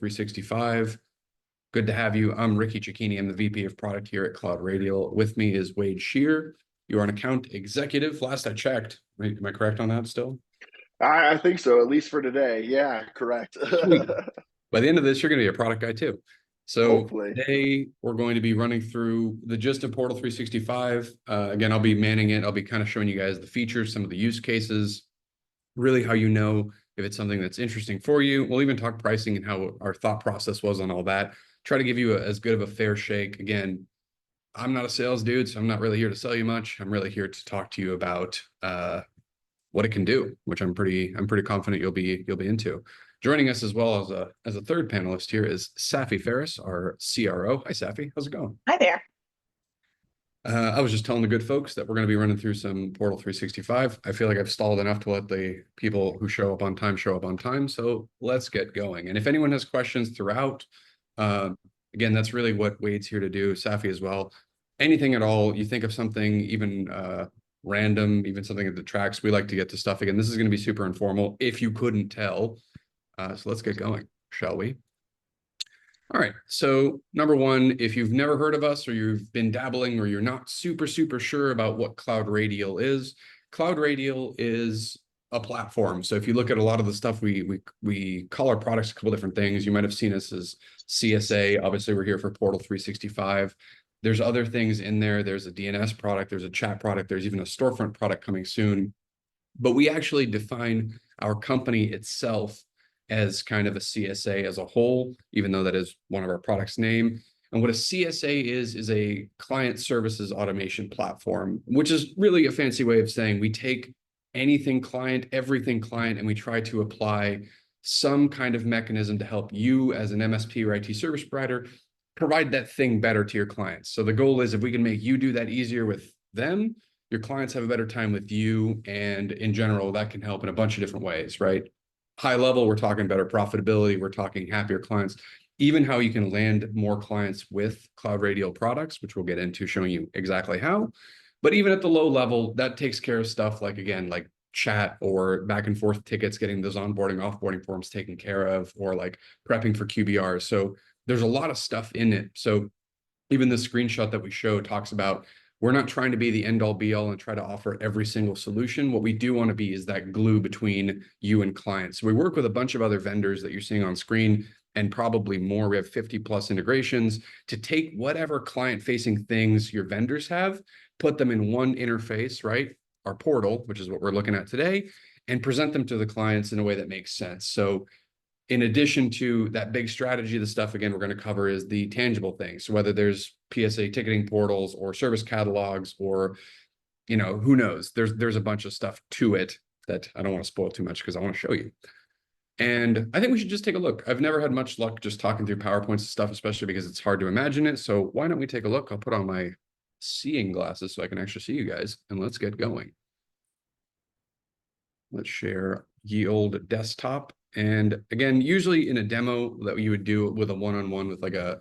365. Good to have you. I'm Ricky Cicchini. I'm the VP of Product here at Cloud Radial. With me is Wade Shear. You're an account executive. Last I checked. Am I correct on that still? I think so, at least for today. Yeah, correct. Sweet. By the end of this, you're going to be a product guy too. So Hopefully. today we're going to be running through the gist of Portal 365. Again, I'll be manning it. I'll be kind of showing you guys the features, some of the use cases, really how you know if it's something that's interesting for you. We'll even talk pricing and how our thought process was on all that. Try to give you as good of a fair shake. Again, I'm not a sales dude, so I'm not really here to sell you much. I'm really here to talk to you about what it can do, which I'm pretty confident you'll be into. Joining us as well as a third panelist here is Safi Ferris, our CRO. Hi, Safi. How's it going? Hi there. I was just telling the good folks that we're going to be running through some Portal 365. I feel like I've stalled enough to let the people who show up on time. So let's get going. And if anyone has questions throughout, again, that's really what Wade's here to do, Safi as well. Anything at all, you think of something even random, even something that detracts, we like to get to stuff. Again, this is going to be super informal, if you couldn't tell. So let's get going, shall we? All right, so number one, if you've never heard of us or you've been dabbling or you're not super sure about what Cloud Radial is a platform. So if you look at a lot of the stuff we call our products a couple different things. You might have seen us as CSA. Obviously, we're here for Portal 365. There's other things in there. There's a DNS product, there's a chat product, there's even a storefront product coming soon. But we actually define our company itself as kind of a CSA as a whole, even though that is one of our products' name. And what a CSA is a client services automation platform, which is really a fancy way of saying we take anything client, everything client, and we try to apply some kind of mechanism to help you as an MSP or IT service provider provide that thing better to your clients. So the goal is if we can make you do that easier with them, your clients have a better time with you. And in general, that can help in a bunch of different ways, right? High level, we're talking better profitability. We're talking happier clients, even how you can land more clients with Cloud Radial products, which we'll get into showing you exactly how. But even at the low level, that takes care of stuff like, again, like chat or back and forth tickets, getting those onboarding, offboarding forms taken care of, or like prepping for QBRs. So there's a lot of stuff in it. So even the screenshot that we show talks about we're not trying to be the end all be all and try to offer every single solution. What we do want to be is that glue between you and clients. So we work with a bunch of other vendors that you're seeing on screen and probably more. We have 50 plus integrations to take whatever client facing things your vendors have, put them in one interface, right? Our portal, which is what we're looking at today, and present them to the clients in a way that makes sense. So in addition to that big strategy, the stuff, again, we're going to cover is the tangible things. So whether there's PSA ticketing portals or service catalogs or, who knows, there's a bunch of stuff to it that I don't want to spoil too much because I want to show you. And I think we should just take a look. I've never had much luck just talking through PowerPoints and stuff, especially because it's hard to imagine it. So why don't we take a look? I'll put on my seeing glasses so I can actually see you guys, and let's get going. Let's share ye old desktop. And again, usually in a demo that you would do with a one-on-one with like a,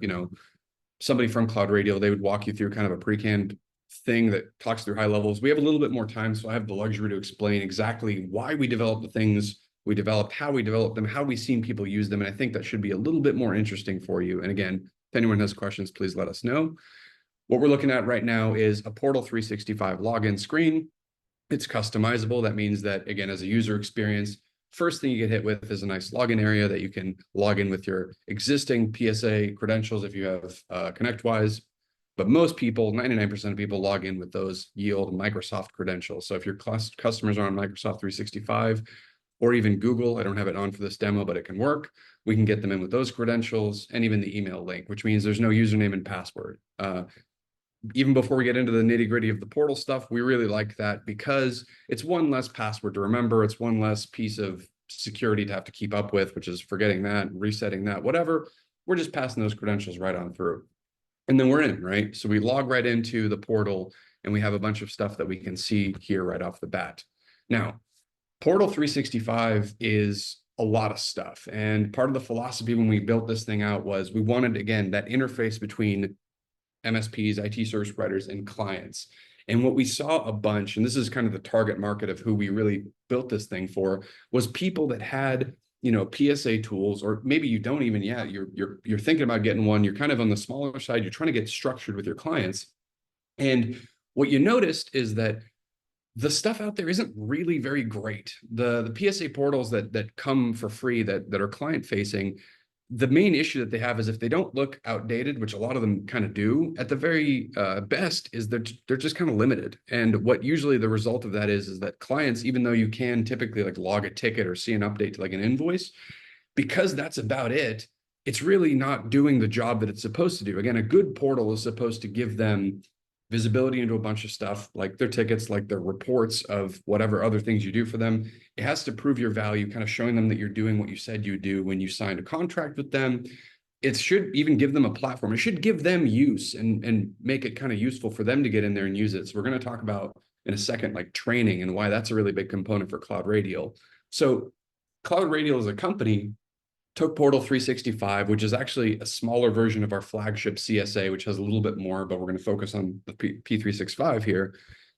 somebody from Cloud Radial, they would walk you through kind of a pre-canned thing that talks through high levels. We have a little bit more time, so I have the luxury to explain exactly why we developed the things we developed, how we developed them, how we've seen people use them. And I think that should be a little bit more interesting for you. And again, if anyone has questions, please let us know. What we're looking at right now is a Portal 365 login screen. It's customizable. That means that, again, as a user experience, first thing you get hit with is a nice login area that you can log in with your existing PSA credentials if you have ConnectWise. But most people, 99% of people, log in with those ye old Microsoft credentials. So if your customers are on Microsoft 365 or even Google, I don't have it on for this demo, but it can work. We can get them in with those credentials and even the email link, which means there's no username and password. Even before we get into the nitty-gritty of the portal stuff, we really like that because it's one less password to remember. It's one less piece of security to have to keep up with, which is forgetting that, resetting that, whatever. We're just passing those credentials right on through. And then we're in, right? So we log right into the portal and we have a bunch of stuff that we can see here right off the bat. Now, Portal 365 is a lot of stuff. And part of the philosophy when we built this thing out was we wanted, again, that interface between MSPs, IT service providers, and clients. And what we saw a bunch, and this is kind of the target market of who we really built this thing for, was people that had PSA tools, or maybe you don't even yet, you're thinking about getting one, you're kind of on the smaller side, you're trying to get structured with your clients. And what you noticed is that the stuff out there isn't really very great. The PSA portals that come for free that are client facing, the main issue that they have is if they don't look outdated, which a lot of them kind of do, at the very best is they're just kind of limited. And what usually the result of that is that clients, even though you can typically like log a ticket or see an update to like an invoice, because that's about it, it's really not doing the job that it's supposed to do. Again, a good portal is supposed to give them visibility into a bunch of stuff, like their tickets, like their reports of whatever other things you do for them. It has to prove your value, kind of showing them that you're doing what you said you would do when you signed a contract with them. It should even give them a platform. It should give them use and make it kind of useful for them to get in there and use it. So we're going to talk about in a second, like training and why that's a really big component for Cloud Radial. So Cloud Radial as a company took Portal 365, which is actually a smaller version of our flagship CSA, which has a little bit more, but we're going to focus on the P365 here.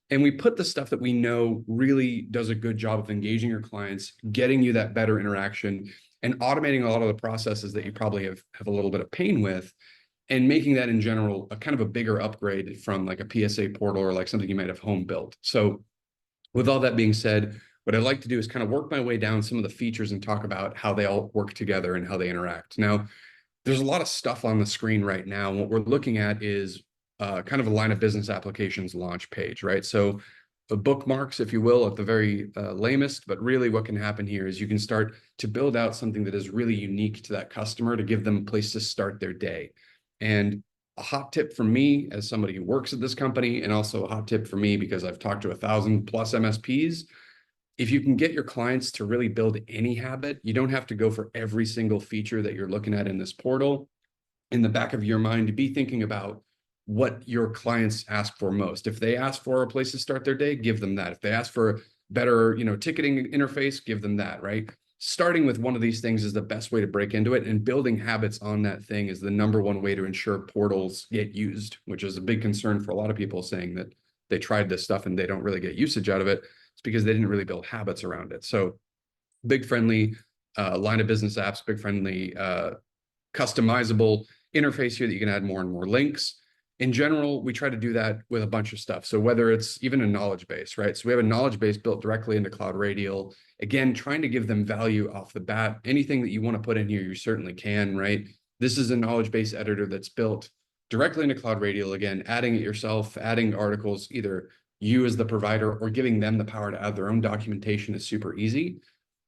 And we put the stuff that we know really does a good job of engaging your clients, getting you that better interaction, and automating a lot of the processes that you probably have a little bit of pain with, and making that in general a kind of a bigger upgrade from like a PSA portal or like something you might have home built. So with all that being said, what I'd like to do is kind of work my way down some of the features and talk about how they all work together and how they interact. Now, there's a lot of stuff on the screen right now. What we're looking at is kind of a line of business applications launch page, right? So the bookmarks, if you will, at the very lamest, but really what can happen here is you can start to build out something that is really unique to that customer to give them a place to start their day. And a hot tip from me as somebody who works at this company, and also a hot tip for me because I've talked to 1,000+ MSPs, if you can get your clients to really build any habit, you don't have to go for every single feature that you're looking at in this portal. In the back of your mind, be thinking about what your clients ask for most. If they ask for a place to start their day, give them that. If they ask for better, ticketing interface, give them that, right? Starting with one of these things is the best way to break into it, and building habits on that thing is the number one way to ensure portals get used, which is a big concern for a lot of people, saying that they tried this stuff and they don't really get usage out of it. It's because they didn't really build habits around it. So big friendly line of business apps, big friendly customizable interface here that you can add more and more links. In general, we try to do that with a bunch of stuff. So whether it's even a knowledge base, right? So we have a knowledge base built directly into Cloud Radial. Again, trying to give them value off the bat. Anything that you want to put in here, you certainly can, right? This is a knowledge base editor that's built directly into Cloud Radial. Again, adding it yourself, adding articles, either you as the provider or giving them the power to add their own documentation is super easy.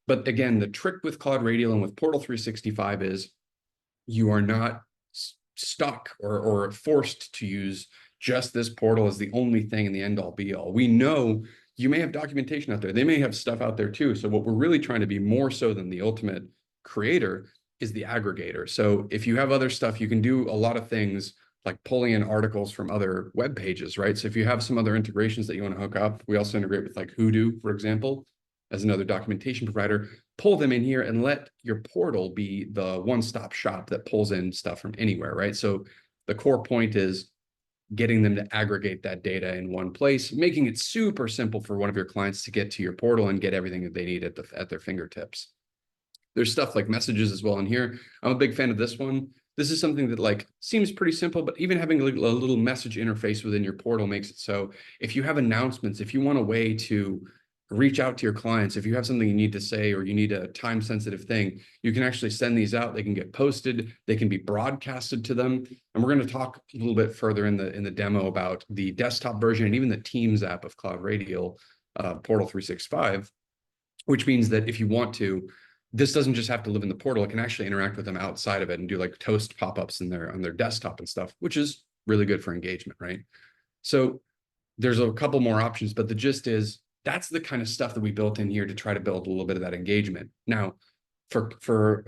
But again, the trick with Cloud Radial and with Portal 365 is you are not stuck or forced to use just this portal as the only thing in the end all be all. We know you may have documentation out there. They may have stuff out there too. So what we're really trying to be more so than the ultimate creator is the aggregator. So if you have other stuff, you can do a lot of things like pulling in articles from other web pages, right? So if you have some other integrations that you want to hook up, we also integrate with like Hoodoo, for example, as another documentation provider. Pull them in here and let your portal be the one-stop shop that pulls in stuff from anywhere, right? So the core point is getting them to aggregate that data in one place, making it super simple for one of your clients to get to your portal and get everything that they need at their fingertips. There's stuff like messages as well in here. I'm a big fan of this one. This is something that like seems pretty simple, but even having a little message interface within your portal makes it so if you have announcements, if you want a way to reach out to your clients, if you have something you need to say or you need a time sensitive thing, you can actually send these out. They can get posted, they can be broadcasted to them. And we're going to talk a little bit further in the demo about the desktop version and even the Teams app of Cloud Radial, Portal 365, which means that if you want to, this doesn't just have to live in the portal. It can actually interact with them outside of it and do like toast pop-ups on their desktop and stuff, which is really good for engagement, right? So there's a couple more options, but the gist is that's the kind of stuff that we built in here to try to build a little bit of that engagement. Now, for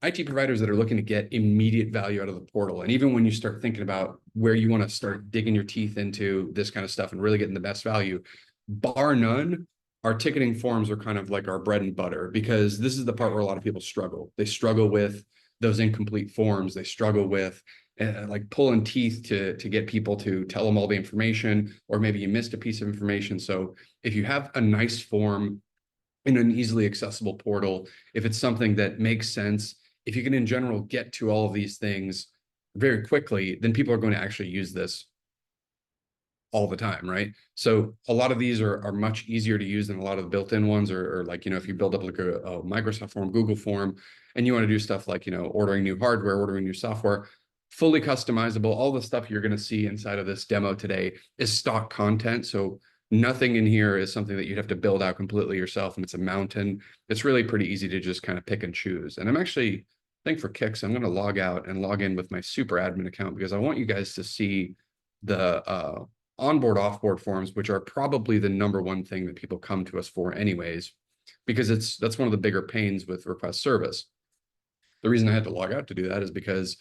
IT providers that are looking to get immediate value out of the portal, and even when you start thinking about where you want to start digging your teeth into this kind of stuff and really getting the best value, bar none, our ticketing forms are kind of like our bread and butter, because this is the part where a lot of people struggle. They struggle with those incomplete forms. They struggle with like pulling teeth to get people to tell them all the information, or maybe you missed a piece of information. So if you have a nice form in an easily accessible portal, if it's something that makes sense, if you can in general get to all of these things very quickly, then people are going to actually use this all the time, right? So a lot of these are much easier to use than a lot of the built-in ones, or like, if you build up like a Microsoft form, Google form, and you want to do stuff like, ordering new hardware, ordering new software, fully customizable, all the stuff you're going to see inside of this demo today is stock content. So nothing in here is something that you'd have to build out completely yourself, and it's a mountain. It's really pretty easy to just kind of pick and choose. And I'm actually, I think for kicks, I'm going to log out and log in with my super admin account, because I want you guys to see the onboard offboard forms, which are probably the number one thing that people come to us for anyways, because that's one of the bigger pains with request service. The reason I had to log out to do that is because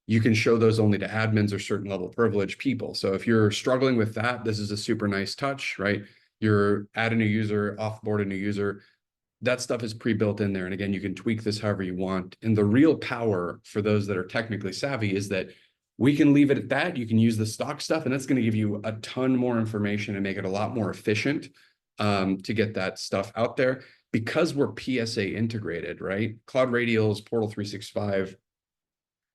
you can show those only to admins or certain level privileged people. So if you're struggling with that, this is a super nice touch, right? You're add a new user, offboard a new user. That stuff is pre-built in there. And again, you can tweak this however you want. And the real power for those that are technically savvy is that we can leave it at that. You can use the stock stuff, and that's going to give you a ton more information and make it a lot more efficient to get that stuff out there. Because we're PSA integrated, right? Cloud Radial's Portal 365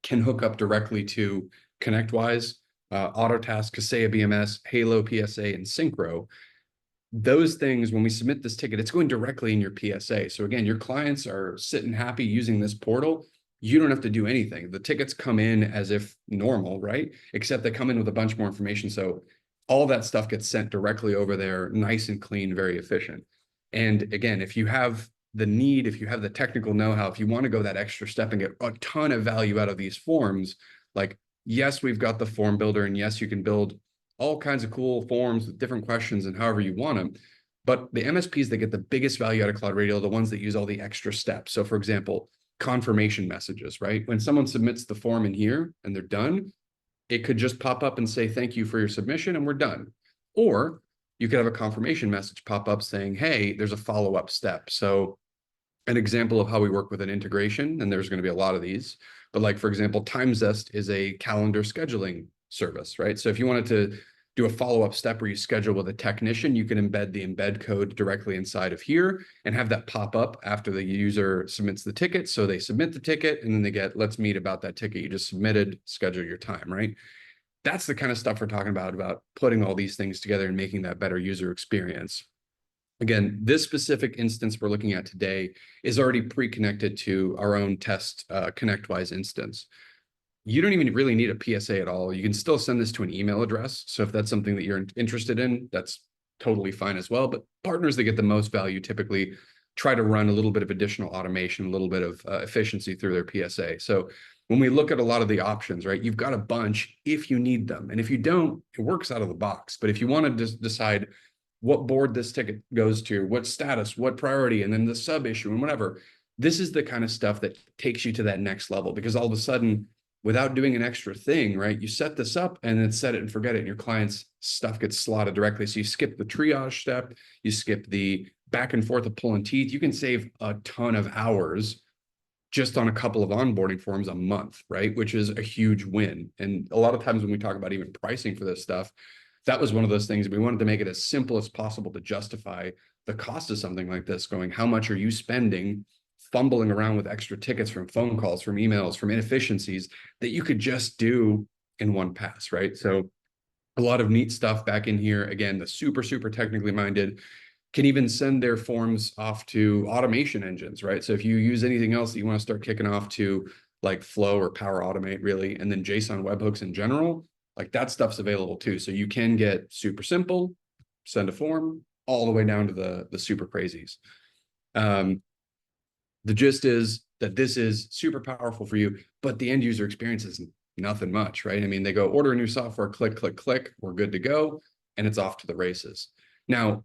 can hook up directly to ConnectWise, Autotask, Kaseya BMS, Halo PSA, and Synchro. Those things, when we submit this ticket, it's going directly in your PSA. So again, your clients are sitting happy using this portal. You don't have to do anything. The tickets come in as if normal, right? Except they come in with a bunch more information. So all that stuff gets sent directly over there, nice and clean, very efficient. And again, if you have the need, if you have the technical know-how, if you want to go that extra step and get a ton of value out of these forms, like, yes, we've got the form builder, and yes, you can build all kinds of cool forms with different questions and however you want them. But the MSPs that get the biggest value out of Cloud Radial are the ones that use all the extra steps. So for example, confirmation messages, right? When someone submits the form in here and they're done, it could just pop up and say, thank you for your submission, and we're done. Or you could have a confirmation message pop up saying, hey, there's a follow-up step. So an example of how we work with an integration, and there's going to be a lot of these, but like, for example, TimeZest is a calendar scheduling service, right? So if you wanted to do a follow-up step where you schedule with a technician, you can embed the embed code directly inside of here and have that pop up after the user submits the ticket. So they submit the ticket and then they get, let's meet about that ticket you just submitted, schedule your time, right? That's the kind of stuff we're talking about putting all these things together and making that better user experience. Again, this specific instance we're looking at today is already pre-connected to our own test ConnectWise instance. You don't even really need a PSA at all. You can still send this to an email address. So if that's something that you're interested in, that's totally fine as well. But partners that get the most value typically try to run a little bit of additional automation, a little bit of efficiency through their PSA. So when we look at a lot of the options, right, you've got a bunch if you need them. And if you don't, it works out of the box. But if you want to decide what board this ticket goes to, what status, what priority, and then the sub issue and whatever, this is the kind of stuff that takes you to that next level, because all of a sudden, without doing an extra thing, right, you set this up and then set it and forget it, and your client's stuff gets slotted directly. So you skip the triage step, you skip the back and forth of pulling teeth. You can save a ton of hours just on a couple of onboarding forms a month, right? Which is a huge win. And a lot of times when we talk about even pricing for this stuff, that was one of those things. We wanted to make it as simple as possible to justify the cost of something like this, going, how much are you spending fumbling around with extra tickets from phone calls, from emails, from inefficiencies that you could just do in one pass, right? So a lot of neat stuff back in here. Again, the super technically minded can even send their forms off to automation engines, right? So if you use anything else that you want to start kicking off to, like Flow or Power Automate, really, and then JSON webhooks in general, like that stuff's available too. So you can get super simple, send a form, all the way down to the super crazies. The gist is that this is super powerful for you, but the end user experience is nothing much, right? I mean, they go order a new software, click, we're good to go, and it's off to the races. Now,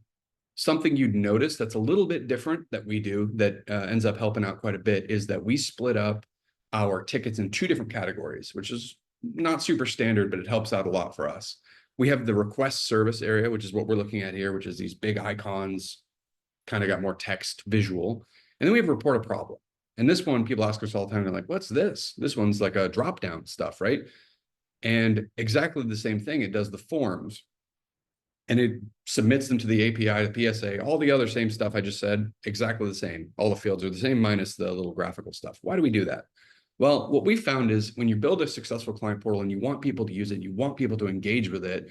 something you'd notice that's a little bit different that we do that ends up helping out quite a bit is that we split up our tickets in two different categories, which is not super standard, but it helps out a lot for us. We have the request service area, which is what we're looking at here, which is these big icons, kind of got more text visual. And then we have report a problem. And this one, people ask us all the time, they're like, what's this? This one's like a drop-down stuff, right? And exactly the same thing, it does the forms. and it submits them to the API, the PSA, all the other same stuff I just said, exactly the same. All the fields are the same minus the little graphical stuff. Why do we do that? Well, what we found is when you build a successful client portal and you want people to use it, you want people to engage with it,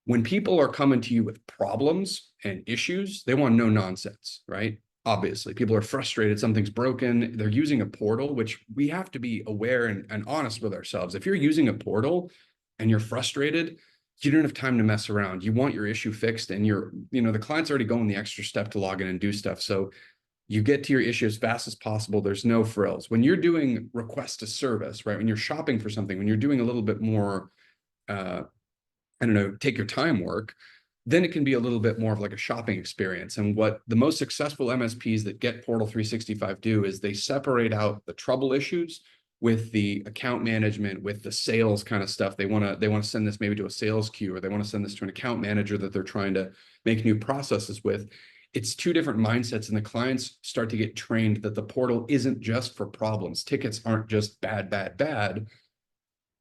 when people are coming to you with problems and issues, they want no nonsense, right? Obviously, people are frustrated, something's broken, they're using a portal, which we have to be aware and honest with ourselves. If you're using a portal and you're frustrated, you don't have time to mess around. You want your issue fixed, and the client's already going the extra step to log in and do stuff. So you get to your issue as fast as possible. There's no frills. When you're doing request to service, right? When you're shopping for something, when you're doing a little bit more, I don't know, take your time work, then it can be a little bit more of like a shopping experience. And what the most successful MSPs that get Portal 365 do is they separate out the trouble issues with the account management, with the sales kind of stuff. They want to send this maybe to a sales queue, or they want to send this to an account manager that they're trying to make new processes with. It's two different mindsets, and the clients start to get trained that the portal isn't just for problems. Tickets aren't just bad, bad, bad.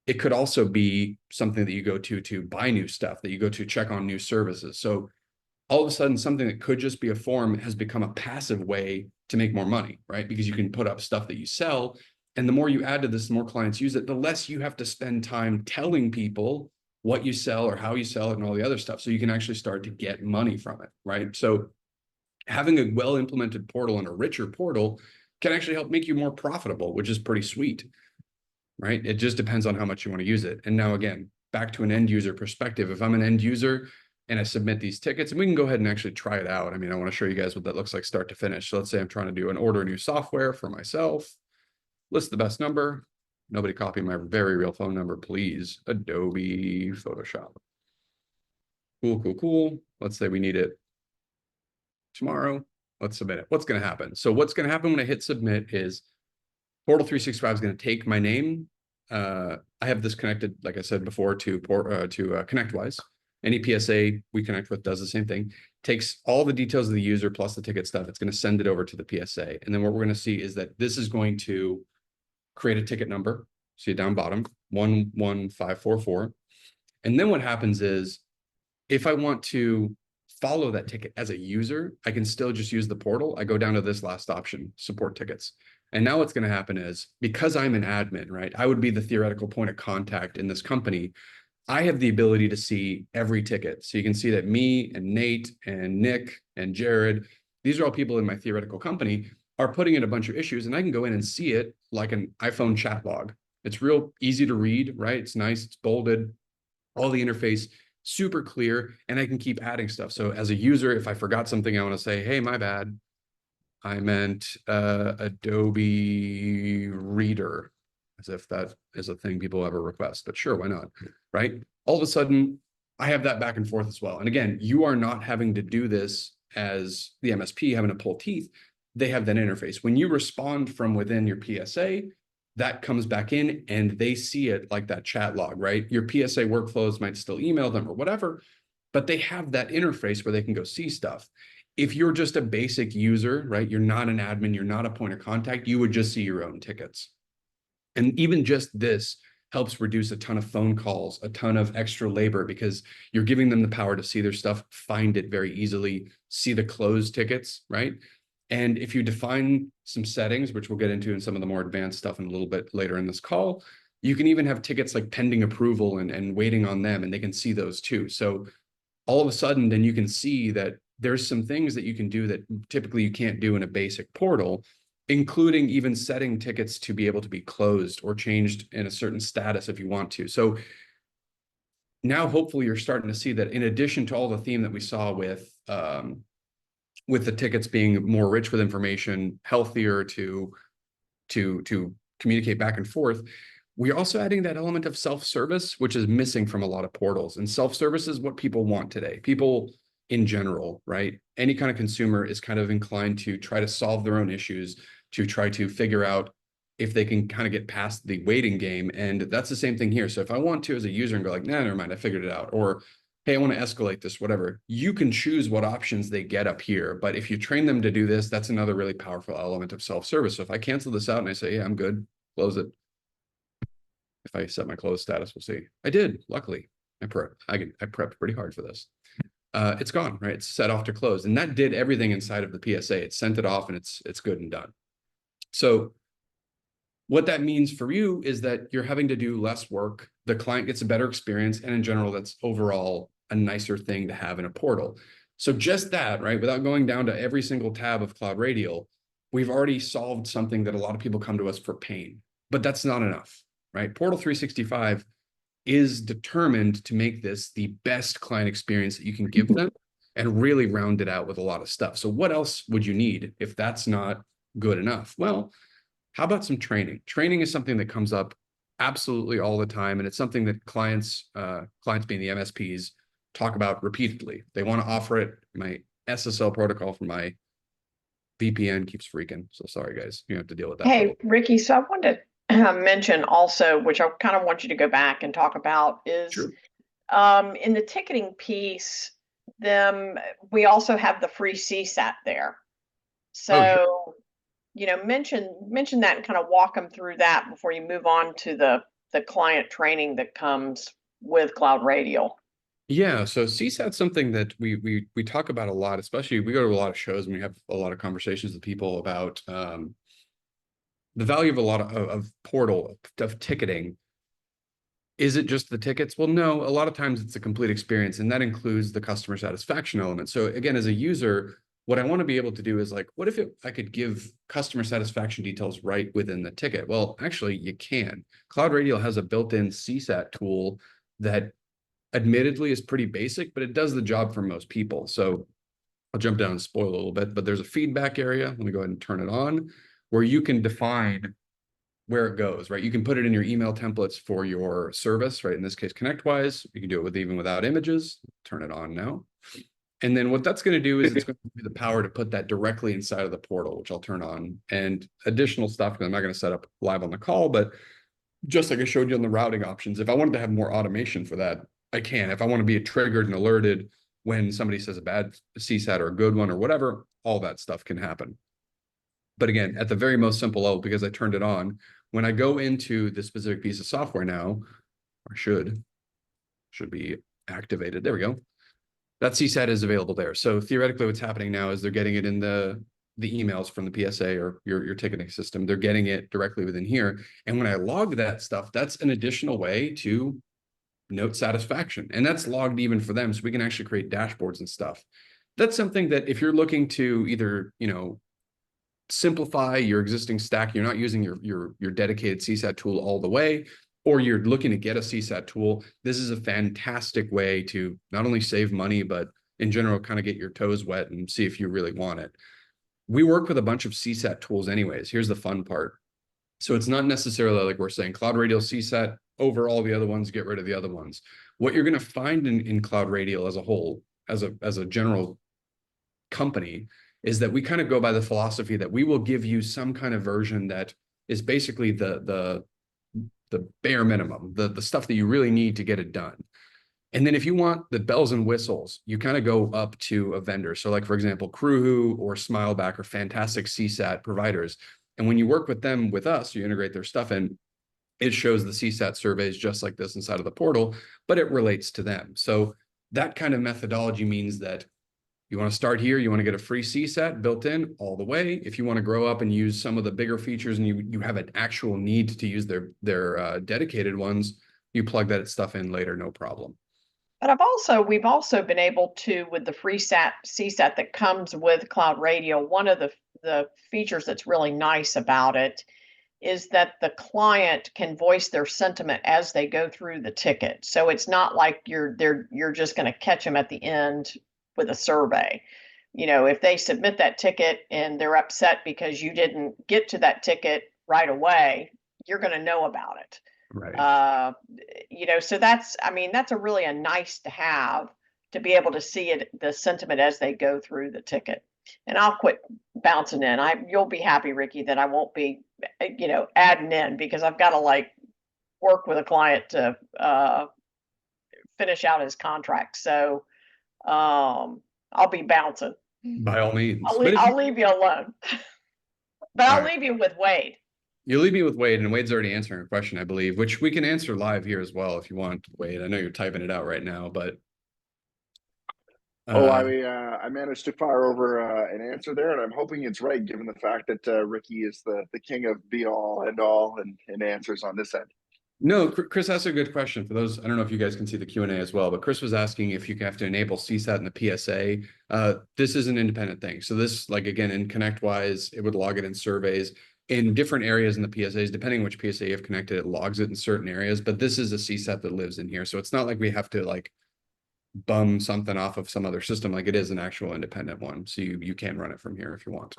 It could also be something that you go to buy new stuff, that you go to check on new services. So all of a sudden, something that could just be a form has become a passive way to make more money, right? Because you can put up stuff that you sell. And the more you add to this, the more clients use it, the less you have to spend time telling people what you sell or how you sell it and all the other stuff. So you can actually start to get money from it, right? So having a well-implemented portal and a richer portal can actually help make you more profitable, which is pretty sweet, right? It just depends on how much you want to use it. And now again, back to an end user perspective, if I'm an end user and I submit these tickets, and we can go ahead and actually try it out. I mean, I want to show you guys what that looks like start to finish. So let's say I'm trying to do an order new software for myself, list the best number. Nobody copy my very real phone number, please. Adobe Photoshop. Cool, cool, cool. Let's say we need it tomorrow. Let's submit it. What's going to happen? So what's going to happen when I hit submit is Portal 365 is going to take my name. I have this connected, like I said before, to ConnectWise. Any PSA we connect with does the same thing. Takes all the details of the user plus the ticket stuff. It's going to send it over to the PSA. And then what we're going to see is that this is going to create a ticket number. See it down bottom, 11544. And then what happens is, if I want to follow that ticket as a user, I can still just use the portal. I go down to this last option, support tickets. And now what's going to happen is, because I'm an admin, right? I would be the theoretical point of contact in this company. I have the ability to see every ticket. So you can see that me and Nate and Nick and Jared, these are all people in my theoretical company, are putting in a bunch of issues, and I can go in and see it like an iPhone chat log. It's real easy to read, right? It's nice, it's bolded, all the interface, super clear, and I can keep adding stuff. So as a user, if I forgot something, I want to say, hey, my bad, I meant Adobe Reader, as if that is a thing people ever request, but sure, why not, right? All of a sudden, I have that back and forth as well. And again, you are not having to do this as the MSP having to pull teeth. They have that interface. When you respond from within your PSA, that comes back in and they see it like that chat log, right? Your PSA workflows might still email them or whatever, but they have that interface where they can go see stuff. If you're just a basic user, right? You're not an admin, you're not a point of contact, you would just see your own tickets. And even just this helps reduce a ton of phone calls, a ton of extra labor, because you're giving them the power to see their stuff, find it very easily, see the closed tickets, right? And if you define some settings, which we'll get into in some of the more advanced stuff in a little bit later in this call, you can even have tickets like pending approval and waiting on them, and they can see those too. So all of a sudden, then you can see that there's some things that you can do that typically you can't do in a basic portal, including even setting tickets to be able to be closed or changed in a certain status if you want to. So now hopefully you're starting to see that in addition to all the theme that we saw with the tickets being more rich with information, healthier to communicate back and forth, we're also adding that element of self-service, which is missing from a lot of portals. And self-service is what people want today. People in general, right? Any kind of consumer is kind of inclined to try to solve their own issues, to try to figure out if they can kind of get past the waiting game. And that's the same thing here. So if I want to, as a user, and go like, nah, never mind, I figured it out. Or, hey, I want to escalate this, whatever. You can choose what options they get up here. But if you train them to do this, that's another really powerful element of self-service. So if I cancel this out and I say, yeah, I'm good, close it. If I set my close status, we'll see. I did, luckily. I prepped pretty hard for this. It's gone, right? It's set off to close. And that did everything inside of the PSA. It sent it off and it's good and done. So what that means for you is that you're having to do less work. The client gets a better experience. And in general, that's overall a nicer thing to have in a portal. So just that, right? Without going down to every single tab of Cloud Radial, we've already solved something that a lot of people come to us for pain, but that's not enough, right? Portal 365 is determined to make this the best client experience that you can give them and really round it out with a lot of stuff. So what else would you need if that's not good enough? Well, how about some training? Training is something that comes up absolutely all the time. And it's something that clients being the MSPs, talk about repeatedly. They want to offer it. My SSL protocol for my VPN keeps freaking. So sorry, guys. You have to deal with that. Hey, Ricky, so I wanted to mention also, which I kind of want you to go back and talk about, is Sure. In the ticketing piece, we also have the free CSAT there. So, Oh, sure. mention that and kind of walk them through that before you move on to the client training that comes with Cloud Radial. Yeah, so CSAT's something that we talk about a lot, especially we go to a lot of shows and we have a lot of conversations with people about the value of a lot of portal of ticketing. Is it just the tickets? Well, no, a lot of times it's a complete experience, and that includes the customer satisfaction element. So again, as a user, what I want to be able to do is like, what if I could give customer satisfaction details right within the ticket? Well, actually, you can. Cloud Radial has a built-in CSAT tool that admittedly is pretty basic, but it does the job for most people. So I'll jump down and spoil a little bit, but there's a feedback area. Let me go ahead and turn it on where you can define where it goes, right? You can put it in your email templates for your service, right? In this case, ConnectWise. You can do it with even without images. Turn it on now. And then what that's going to do is it's going to give you the power to put that directly inside of the portal, which I'll turn on, and additional stuff, because I'm not going to set up live on the call, but just like I showed you on the routing options, if I wanted to have more automation for that, I can. If I want to be triggered and alerted when somebody says a bad CSAT or a good one or whatever, all that stuff can happen. But again, at the very most simple level, because I turned it on, when I go into the specific piece of software now, or should be activated. There we go. That CSAT is available there. So theoretically, what's happening now is they're getting it in the emails from the PSA or your ticketing system. They're getting it directly within here. And when I log that stuff, that's an additional way to note satisfaction. And that's logged even for them. So we can actually create dashboards and stuff. That's something that if you're looking to either, simplify your existing stack, you're not using your dedicated CSAT tool all the way, or you're looking to get a CSAT tool, this is a fantastic way to not only save money, but in general, kind of get your toes wet and see if you really want it. We work with a bunch of CSAT tools anyways. Here's the fun part. So it's not necessarily like we're saying Cloud Radial CSAT over all the other ones, get rid of the other ones. What you're going to find in Cloud Radial as a whole, as a general company, is that we kind of go by the philosophy that we will give you some kind of version that is basically the bare minimum, the stuff that you really need to get it done. And then if you want the bells and whistles, you kind of go up to a vendor. So like, for example, Crewwho or Smileback are fantastic CSAT providers. And when you work with them, with us, you integrate their stuff in, it shows the CSAT surveys just like this inside of the portal, but it relates to them. So that kind of methodology means that you want to start here, you want to get a free CSAT built in all the way. If you want to grow up and use some of the bigger features and you have an actual need to use their dedicated ones, you plug that stuff in later, no problem. But we've also been able to, with the free CSAT that comes with Cloud Radial, one of the features that's really nice about it is that the client can voice their sentiment as they go through the ticket. So it's not like you're just going to catch them at the end with a survey. If they submit that ticket and they're upset because you didn't get to that ticket right away, you're going to know about it. Right. So that's a really a nice to have, to be able to see the sentiment as they go through the ticket. And I'll quit bouncing in. You'll be happy, Ricky, that I won't be, adding in, because I've got to work with a client to finish out his contract. So I'll be bouncing. By all means. I'll leave you alone. But I'll leave you with Wade. You leave me with Wade, and Wade's already answering a question, I believe, which we can answer live here as well if you want, Wade. I know you're typing it out right now, but Oh, uh, I managed to fire over an answer there, and I'm hoping it's right, given the fact that Ricky is the king of be all and all and answers on this end. no, Chris asked a good question. For those, I don't know if you guys can see the Q&A as well, but Chris was asking if you have to enable CSAT and the PSA. This is an independent thing. So this, like, again, in ConnectWise, it would log it in surveys in different areas in the PSAs, depending which PSA you have connected, it logs it in certain areas, but this is a CSAT that lives in here. So it's not like we have to like bum something off of some other system. Like, it is an actual independent one. So you can run it from here if you want.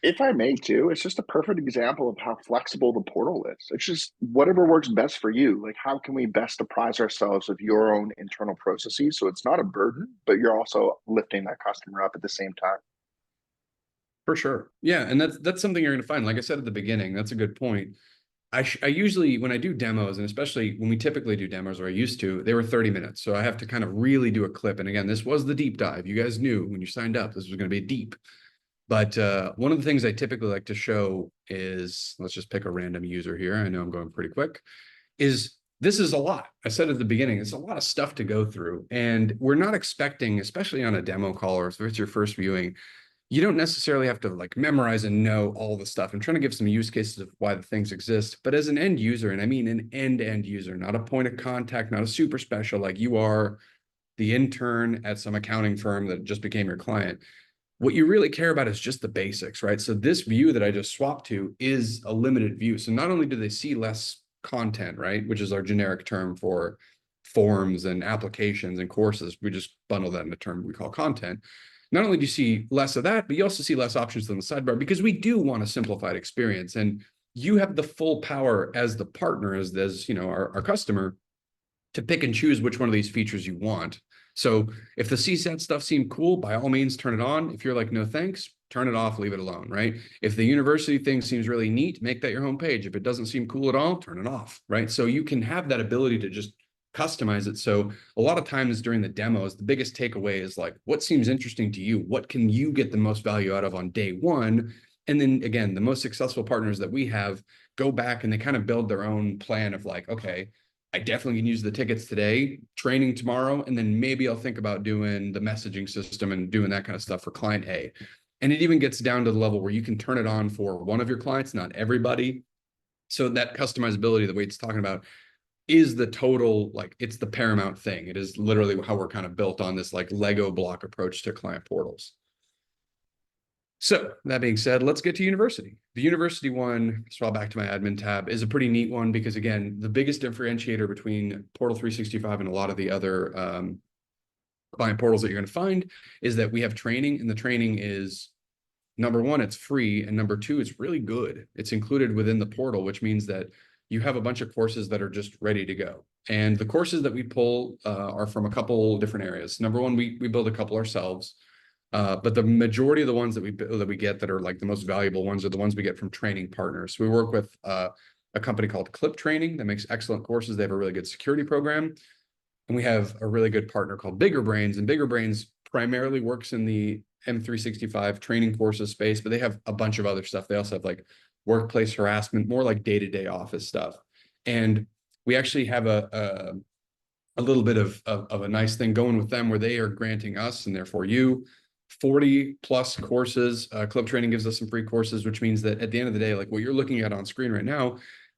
If I may too, it's just a perfect example of how flexible the portal is. It's just whatever works best for you. Like, how can we best apprise ourselves of your own internal processes so it's not a burden, but you're also lifting that customer up at the same time. For sure. Yeah. And that's something you're going to find. Like I said at the beginning, that's a good point. I usually, when I do demos, and especially when we typically do demos, or I used to, they were 30 minutes. So I have to kind of really do a clip. And again, this was the deep dive. You guys knew when you signed up, this was going to be deep. But one of the things I typically like to show is, let's just pick a random user here. I know I'm going pretty quick, is this is a lot. I said at the beginning, it's a lot of stuff to go through. And we're not expecting, especially on a demo call, or if it's your first viewing, you don't necessarily have to like memorize and know all the stuff. I'm trying to give some use cases of why the things exist, but as an end user, and I mean an end user, not a point of contact, not a super special, like you are the intern at some accounting firm that just became your client. What you really care about is just the basics, right? So this view that I just swapped to is a limited view. So not only do they see less content, right, which is our generic term for forms and applications and courses, we just bundle that in a term we call content. Not only do you see less of that, but you also see less options on the sidebar, because we do want a simplified experience. And you have the full power as the partner, as you know, our customer, to pick and choose which one of these features you want. So if the CSAT stuff seemed cool, by all means, turn it on. If you're like, no, thanks, turn it off, leave it alone, right? If the university thing seems really neat, make that your homepage. If it doesn't seem cool at all, turn it off, right? So you can have that ability to just customize it. So a lot of times during the demos, the biggest takeaway is like, what seems interesting to you? What can you get the most value out of on day one? And then again, the most successful partners that we have go back and they kind of build their own plan of like, okay, I definitely can use the tickets today, training tomorrow, and then maybe I'll think about doing the messaging system and doing that kind of stuff for client A. And it even gets down to the level where you can turn it on for one of your clients, not everybody. So that customizability that Wade's talking about is the total, like, it's the paramount thing. It is literally how we're kind of built on this like Lego block approach to client portals. So that being said, let's get to university. The university one, scroll back to my admin tab, is a pretty neat one because, again, the biggest differentiator between Portal 365 and a lot of the other client portals that you're going to find is that we have training, and the training is, number one, it's free, and number two, it's really good. It's included within the portal, which means that you have a bunch of courses that are just ready to go. And the courses that we pull are from a couple different areas. Number one, we build a couple ourselves. But the majority of the ones that we get that are like the most valuable ones are the ones we get from training partners. We work with a company called Clip Training that makes excellent courses. They have a really good security program. And we have a really good partner called Bigger Brains. And Bigger Brains primarily works in the M365 training courses space, but they have a bunch of other stuff. They also have like workplace harassment, more like day-to-day office stuff. And we actually have a little bit of a nice thing going with them where they are granting us, and therefore you, 40 plus courses. Clip Training gives us some free courses, which means that at the end of the day, like what you're looking at on screen right now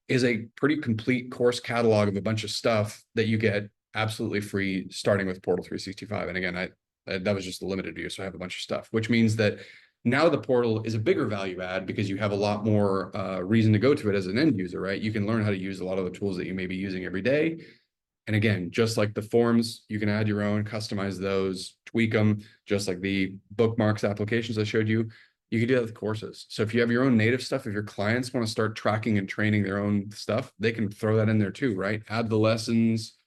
is a pretty complete course catalog of a bunch of stuff that you get absolutely free, starting with Portal 365. And again, that was just a limited view. So I have a bunch of stuff, which means that now the portal is a bigger value add because you have a lot more reason to go to it as an end user, right? You can learn how to use a lot of the tools that you may be using every day. And again, just like the forms, you can add your own, customize those, tweak them, just like the bookmarks applications I showed you. You can do that with courses. So if you have your own native stuff, if your clients want to start tracking and training their own stuff, they can throw that in there too, right? Add the lessons,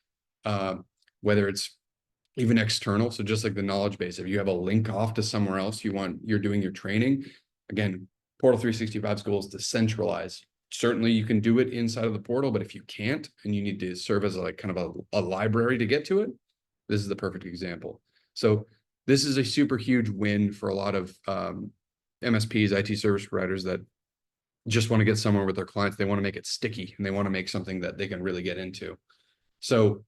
whether it's even external. So just like the knowledge base, if you have a link off to somewhere else you're doing your training, again, Portal 365's goal is to centralize. Certainly you can do it inside of the portal, but if you can't and you need to serve as like kind of a library to get to it, this is the perfect example. So this is a super huge win for a lot of MSPs, IT service providers that just want to get somewhere with their clients. They want to make it sticky, and they want to make something that they can really get into. So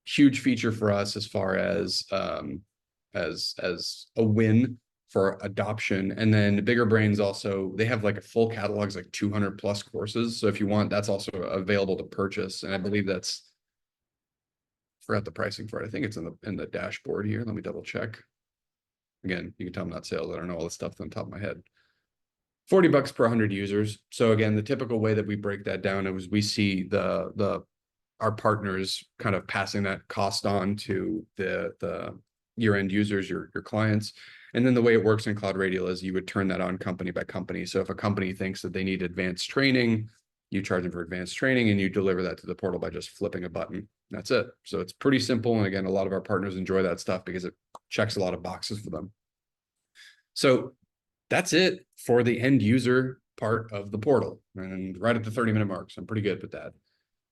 huge feature for us as far as a win for adoption. And then Bigger Brains also, they have like a full catalog, like 200 plus courses. So if you want, that's also available to purchase. And I believe that's, forgot the pricing for it. I think it's in the dashboard here. Let me double check. Again, you can tell I'm not sales. I don't know all this stuff on the top of my head. $40 per 100 users. So again, the typical way that we break that down is we see our partners kind of passing that cost on to the your end users, your clients. And then the way it works in Cloud Radial is you would turn that on company by company. So if a company thinks that they need advanced training, you charge them for advanced training, and you deliver that to the portal by just flipping a button. That's it. So it's pretty simple. And again, a lot of our partners enjoy that stuff because it checks a lot of boxes for them. So that's it for the end user part of the portal. And right at the 30-minute mark. So I'm pretty good with that.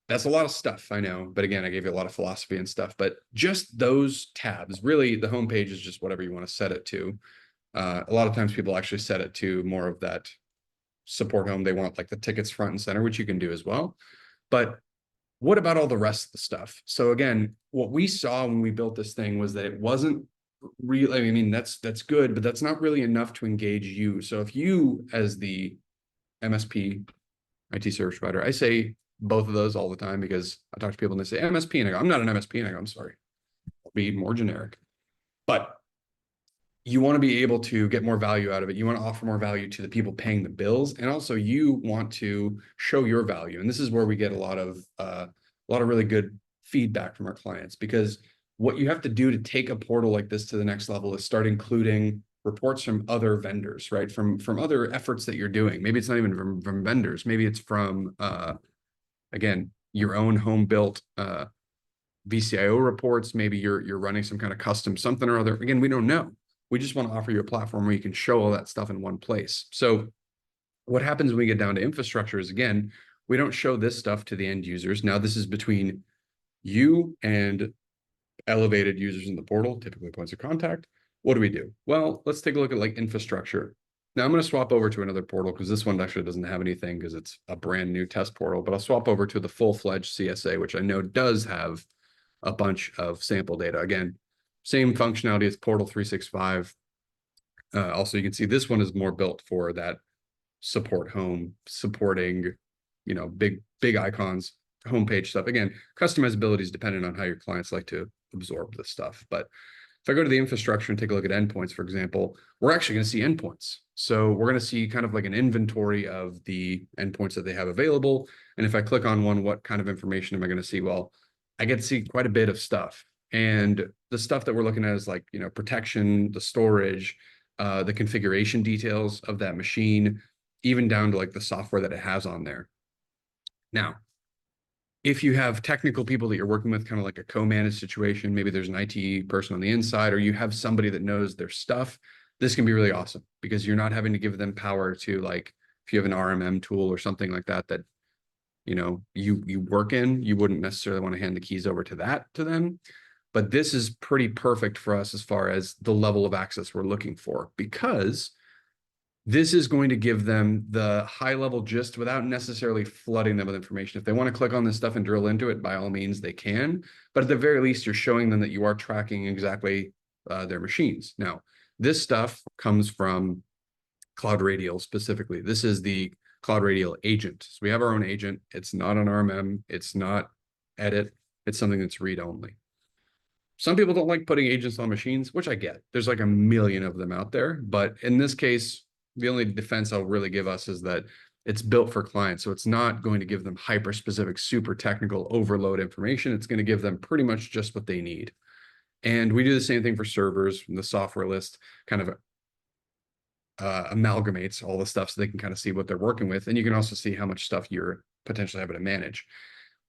That's a lot of stuff, I know. But again, I gave you a lot of philosophy and stuff. But just those tabs, really, the homepage is just whatever you want to set it to. A lot of times people actually set it to more of that support home. They want like the tickets front and center, which you can do as well. But what about all the rest of the stuff? So again, what we saw when we built this thing was that it wasn't really, I mean, that's good, but that's not really enough to engage you. So if you, as the MSP, IT service provider, I say both of those all the time because I talk to people and they say MSP, and I go, I'm not an MSP, and I go, I'm sorry, I'll be more generic. But you want to be able to get more value out of it. You want to offer more value to the people paying the bills, and also you want to show your value. And this is where we get a lot of really good feedback from our clients, because what you have to do to take a portal like this to the next level is start including reports from other vendors, right? From other efforts that you're doing. Maybe it's not even from vendors. Maybe it's from again, your own home built VCIO reports. Maybe you're running some kind of custom something or other. Again, we don't know. We just want to offer you a platform where you can show all that stuff in one place. So what happens when we get down to infrastructure is, again, we don't show this stuff to the end users. Now, this is between you and elevated users in the portal, typically points of contact. What do we do? Well, let's take a look at like infrastructure. Now I'm going to swap over to another portal because this one actually doesn't have anything because it's a brand new test portal, but I'll swap over to the full-fledged CSA, which I know does have a bunch of sample data. Again, same functionality as Portal 365. Also, you can see this one is more built for that support home, supporting, you know, big icons, homepage stuff. Again, customizability is dependent on how your clients like to absorb this stuff. But if I go to the infrastructure and take a look at endpoints, for example, we're actually going to see endpoints. So we're going to see kind of like an inventory of the endpoints that they have available. And if I click on one, what kind of information am I going to see? Well, I get to see quite a bit of stuff. And the stuff that we're looking at is like, you know, protection, the storage, the configuration details of that machine, even down to like the software that it has on there. Now, if you have technical people that you're working with, kind of like a co-managed situation, maybe there's an IT person on the inside, or you have somebody that knows their stuff, this can be really awesome because you're not having to give them power to, like, if you have an RMM tool or something like that, that, you know, you work in, you wouldn't necessarily want to hand the keys over to them. But this is pretty perfect for us as far as the level of access we're looking for, because this is going to give them the high level gist without necessarily flooding them with information. If they want to click on this stuff and drill into it, by all means they can. But at the very least, you're showing them that you are tracking exactly their machines. Now, this stuff comes from Cloud Radial specifically. This is the Cloud Radial agent. So we have our own agent. It's not an RMM. It's not edit. It's something that's read only. Some people don't like putting agents on machines, which I get. There's like a million of them out there. But in this case, the only defense I'll really give us is that it's built for clients. So it's not going to give them hyper-specific, super technical overload information. It's going to give them pretty much just what they need. And we do the same thing for servers. The software list kind of amalgamates all the stuff so they can kind of see what they're working with. And you can also see how much stuff you're potentially having to manage.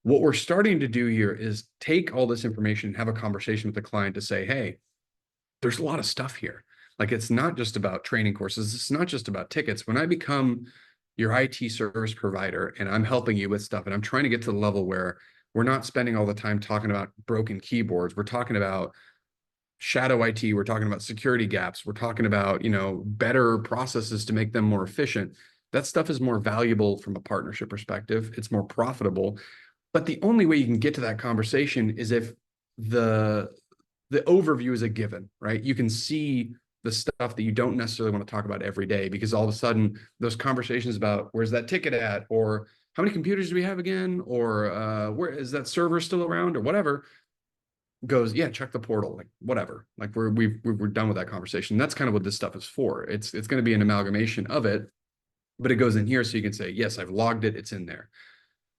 What we're starting to do here is take all this information and have a conversation with the client to say, hey, there's a lot of stuff here. Like, it's not just about training courses. It's not just about tickets. When I become your IT service provider and I'm helping you with stuff and I'm trying to get to the level where we're not spending all the time talking about broken keyboards. We're talking about shadow IT. We're talking about security gaps. We're talking about, you know, better processes to make them more efficient. That stuff is more valuable from a partnership perspective. It's more profitable. But the only way you can get to that conversation is if the overview is a given, right? You can see the stuff that you don't necessarily want to talk about every day, because all of a sudden those conversations about where's that ticket at, or how many computers do we have again, or where is that server still around, or whatever, goes, yeah, check the portal, like whatever, like we're done with that conversation. That's kind of what this stuff is for. It's going to be an amalgamation of it, but it goes in here so you can say, yes, I've logged it, it's in there.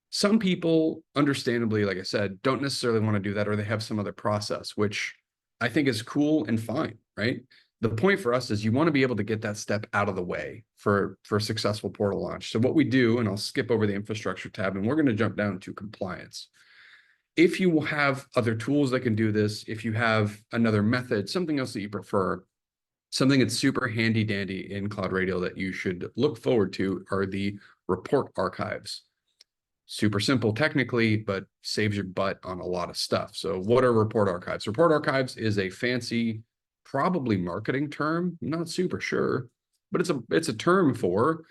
Some people, understandably, like I said, don't necessarily want to do that, or they have some other process, which I think is cool and fine, right? The point for us is you want to be able to get that step out of the way for a successful portal launch. So what we do, and I'll skip over the infrastructure tab, and we're going to jump down to compliance. If you have other tools that can do this, if you have another method, something else that you prefer, something that's super handy dandy in Cloud Radio that you should look forward to are the report archives. Super simple technically, but saves your butt on a lot of stuff. So what are report archives? Report archives is a fancy, probably marketing term. I'm not super sure, but it's a term for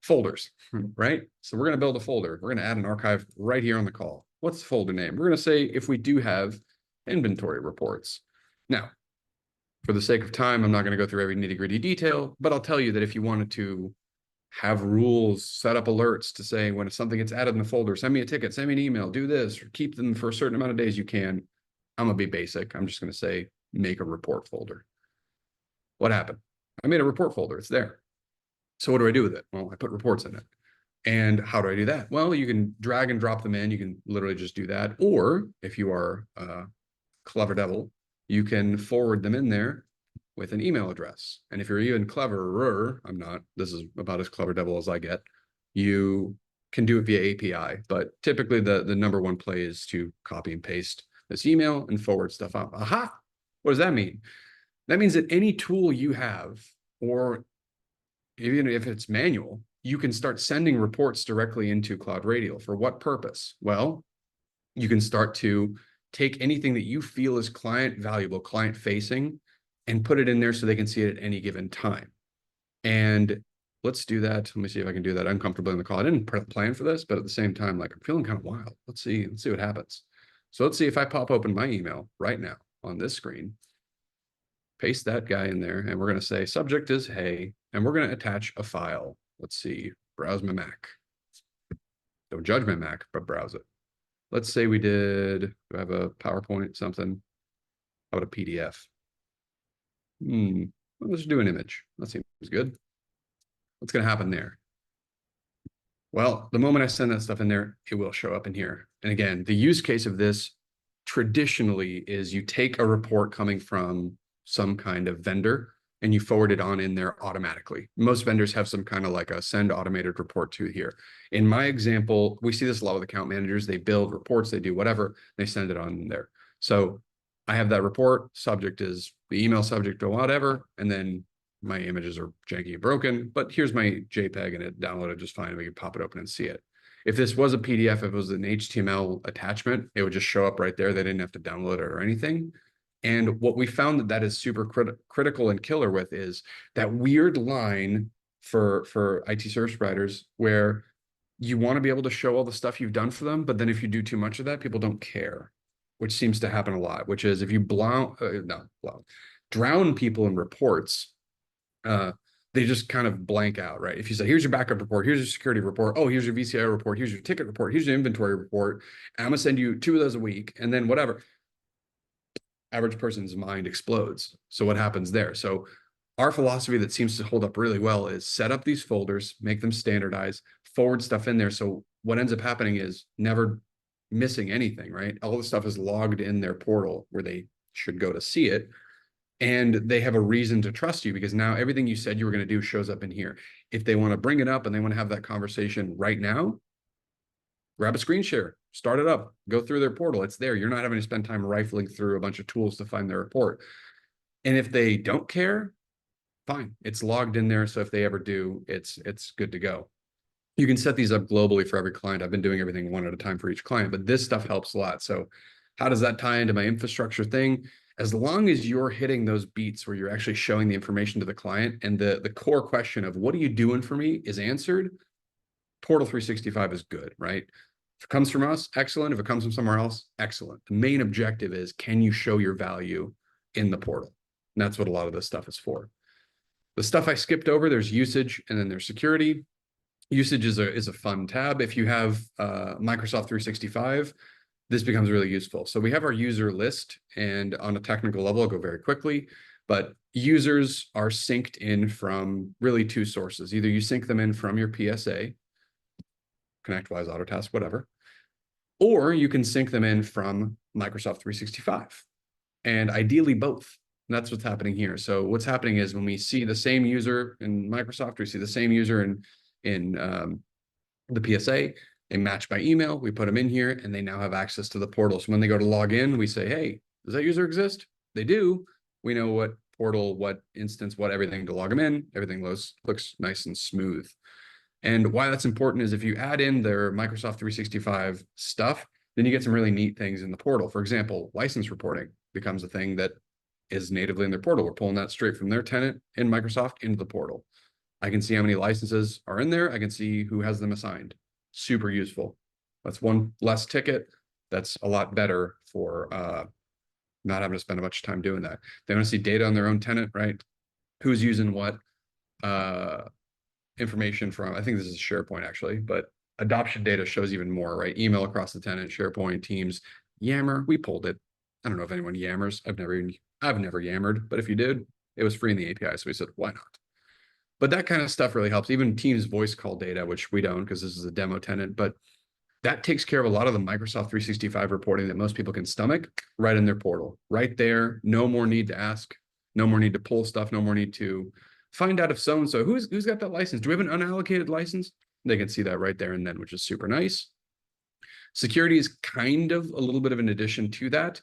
folders, right? So we're going to build a folder. We're going to add an archive right here on the call. What's the folder name? We're going to say if we do have inventory reports. Now, for the sake of time, I'm not going to go through every nitty-gritty detail, but I'll tell you that if you wanted to have rules, set up alerts to say when something gets added in the folder, send me a ticket, send me an email, do this, or keep them for a certain amount of days, you can. I'm going to be basic. I'm just going to say, make a report folder. What happened? I made a report folder. It's there. So what do I do with it? Well, I put reports in it. And how do I do that? Well, you can drag and drop them in. You can literally just do that. Or if you are a clever devil, you can forward them in there with an email address. And if you're even cleverer, I'm not, this is about as clever devil as I get, you can do it via API. But typically the number one play is to copy and paste this email and forward stuff up. Aha! What does that mean? That means that any tool you have, or even if it's manual, you can start sending reports directly into Cloud Radio. For what purpose? Well, you can start to take anything that you feel is client valuable, client facing, and put it in there so they can see it at any given time. And let's do that. Let me see if I can do that uncomfortably on the call. I didn't plan for this, but at the same time, like I'm feeling kind of wild. Let's see what happens. So let's see if I pop open my email right now on this screen, paste that guy in there, and we're going to say subject is hey, and we're going to attach a file. Let's see, browse my Mac. Don't judge my Mac, but browse it. Let's say we do I have a PowerPoint, something. How about a PDF? Well, let's do an image. That seems good. What's going to happen there? Well, the moment I send that stuff in there, it will show up in here. And again, the use case of this traditionally is you take a report coming from some kind of vendor and you forward it on in there automatically. Most vendors have some kind of like a send automated report to here. In my example, we see this a lot with account managers. They build reports, they do whatever, they send it on there. So I have that report, subject is the email subject or whatever, and then my images are janky and broken, but here's my JPEG and it downloaded just fine. We can pop it open and see it. If this was a PDF, if it was an HTML attachment, it would just show up right there. They didn't have to download it or anything. And what we found that is super critical and killer with is that weird line for IT service providers where you want to be able to show all the stuff you've done for them, but then if you do too much of that, people don't care, which seems to happen a lot, which is if you drown people in reports, they just kind of blank out, right? If you say, here's your backup report, here's your security report, oh, here's your VCI report, here's your ticket report, here's your inventory report, and I'm gonna send you 2 of those a week, and then whatever, average person's mind explodes. So what happens there? So our philosophy that seems to hold up really well is set up these folders, make them standardized, forward stuff in there. So what ends up happening is never missing anything, right? All the stuff is logged in their portal where they should go to see it. And they have a reason to trust you because now everything you said you were going to do shows up in here. If they want to bring it up and they want to have that conversation right now, grab a screen share, start it up, go through their portal. It's there. You're not having to spend time rifling through a bunch of tools to find their report. And if they don't care, fine. It's logged in there. So if they ever do, it's good to go. You can set these up globally for every client. I've been doing everything one at a time for each client, but this stuff helps a lot. So how does that tie into my infrastructure thing? as long as you're hitting those beats where you're actually showing the information to the client and the core question of what are you doing for me is answered, Portal 365 is good, right? If it comes from us, excellent. If it comes from somewhere else, excellent. The main objective is, can you show your value in the portal? And that's what a lot of this stuff is for. The stuff I skipped over, there's usage and then there's security. Usage is a fun tab. If you have Microsoft 365, this becomes really useful. So we have our user list, and on a technical level, I'll go very quickly, but users are synced in from really two sources. Either you sync them in from your PSA, ConnectWise, Autotask, whatever, or you can sync them in from Microsoft 365, and ideally both. And that's what's happening here. So what's happening is when we see the same user in Microsoft, we see the same user in the PSA, they match by email, we put them in here, and they now have access to the portal. So when they go to log in, we say, hey, does that user exist? They do. We know what portal, what instance, what everything to log them in. Everything looks nice and smooth. And why that's important is if you add in their Microsoft 365 stuff, then you get some really neat things in the portal. For example, license reporting becomes a thing that is natively in their portal. We're pulling that straight from their tenant in Microsoft into the portal. I can see how many licenses are in there. I can see who has them assigned. Super useful. That's one less ticket. That's a lot better for not having to spend a bunch of time doing that. They want to see data on their own tenant, right? Who's using what information from, I think this is SharePoint actually, but adoption data shows even more, right? Email across the tenant, SharePoint, Teams, Yammer, we pulled it. I don't know if anyone yammers. I've never yammered, but if you did, it was free in the API. So we said, why not? But that kind of stuff really helps. Even Teams voice call data, which we don't because this is a demo tenant, but that takes care of a lot of the Microsoft 365 reporting that most people can stomach right in their portal. Right there, no more need to ask, no more need to pull stuff, no more need to find out if so-and-so, who's got that license? Do we have an unallocated license? They can see that right there and then, which is super nice. Security is kind of a little bit of an addition to that.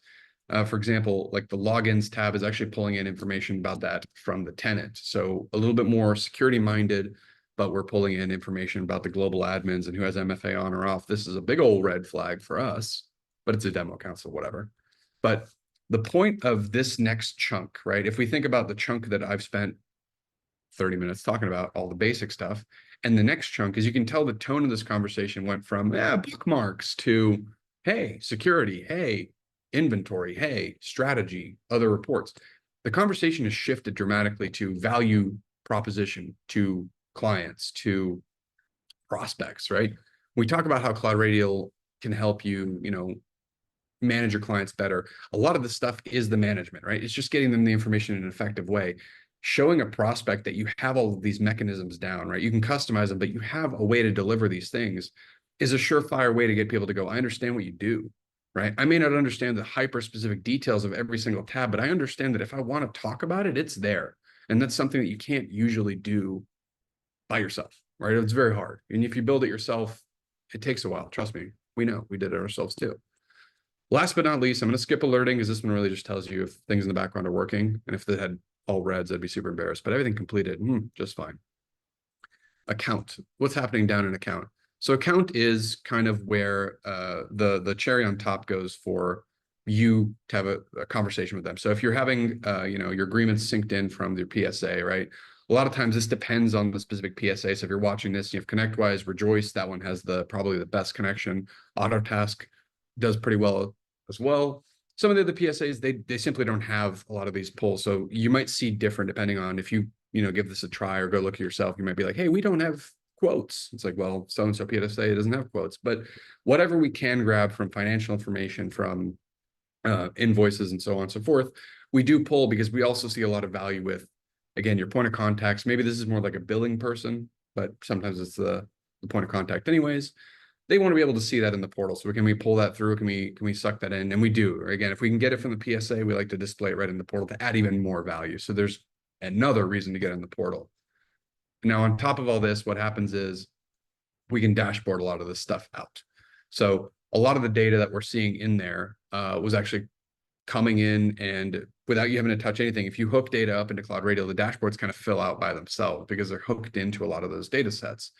For example, like the logins tab is actually pulling in information about that from the tenant. So a little bit more security minded, but we're pulling in information about the global admins and who has MFA on or off. This is a big old red flag for us, but it's a demo council, whatever. But the point of this next chunk, right? If we think about the chunk that I've spent 30 minutes talking about all the basic stuff, and the next chunk is you can tell the tone of this conversation went from bookmarks to, hey, security, hey, inventory, hey, strategy, other reports. The conversation has shifted dramatically to value proposition, to clients, to prospects, right? We talk about how Cloud Radial can help you, manage your clients better. A lot of this stuff is the management, right? It's just getting them the information in an effective way. Showing a prospect that you have all of these mechanisms down, right? You can customize them, but you have a way to deliver these things is a surefire way to get people to go, I understand what you do, right? I may not understand the hyper-specific details of every single tab, but I understand that if I want to talk about it, it's there. And that's something that you can't usually do by yourself, right? It's very hard. And if you build it yourself, it takes a while. Trust me, we know, we did it ourselves too. Last but not least, I'm going to skip alerting because this one really just tells you if things in the background are working. And if they had all reds, I'd be super embarrassed, but everything completed, just fine. Account, what's happening down in account? So account is kind of where the cherry on top goes for you to have a conversation with them. So if you're having, your agreements synced in from your PSA, right? A lot of times this depends on the specific PSA. So if you're watching this, you have ConnectWise, Rejoice, that one has probably the best connection. Autotask does pretty well as well. Some of the other PSAs, they simply don't have a lot of these pulls. So you might see different depending on if you give this a try or go look at yourself. You might be like, hey, we don't have quotes. It's like, well, so-and-so PSA doesn't have quotes. But whatever we can grab from financial information, from invoices and so on and so forth, we do pull because we also see a lot of value with, again, your point of contacts. Maybe this is more like a billing person, but sometimes it's the point of contact anyways. They want to be able to see that in the portal. So can we pull that through? Can we suck that in? And we do. Or again, if we can get it from the PSA, we like to display it right in the portal to add even more value. So there's another reason to get in the portal. Now, on top of all this, what happens is we can dashboard a lot of this stuff out. So a lot of the data that we're seeing in there was actually coming in, and without you having to touch anything, if you hook data up into Cloud Radial, the dashboards kind of fill out by themselves because they're hooked into a lot of those data sets.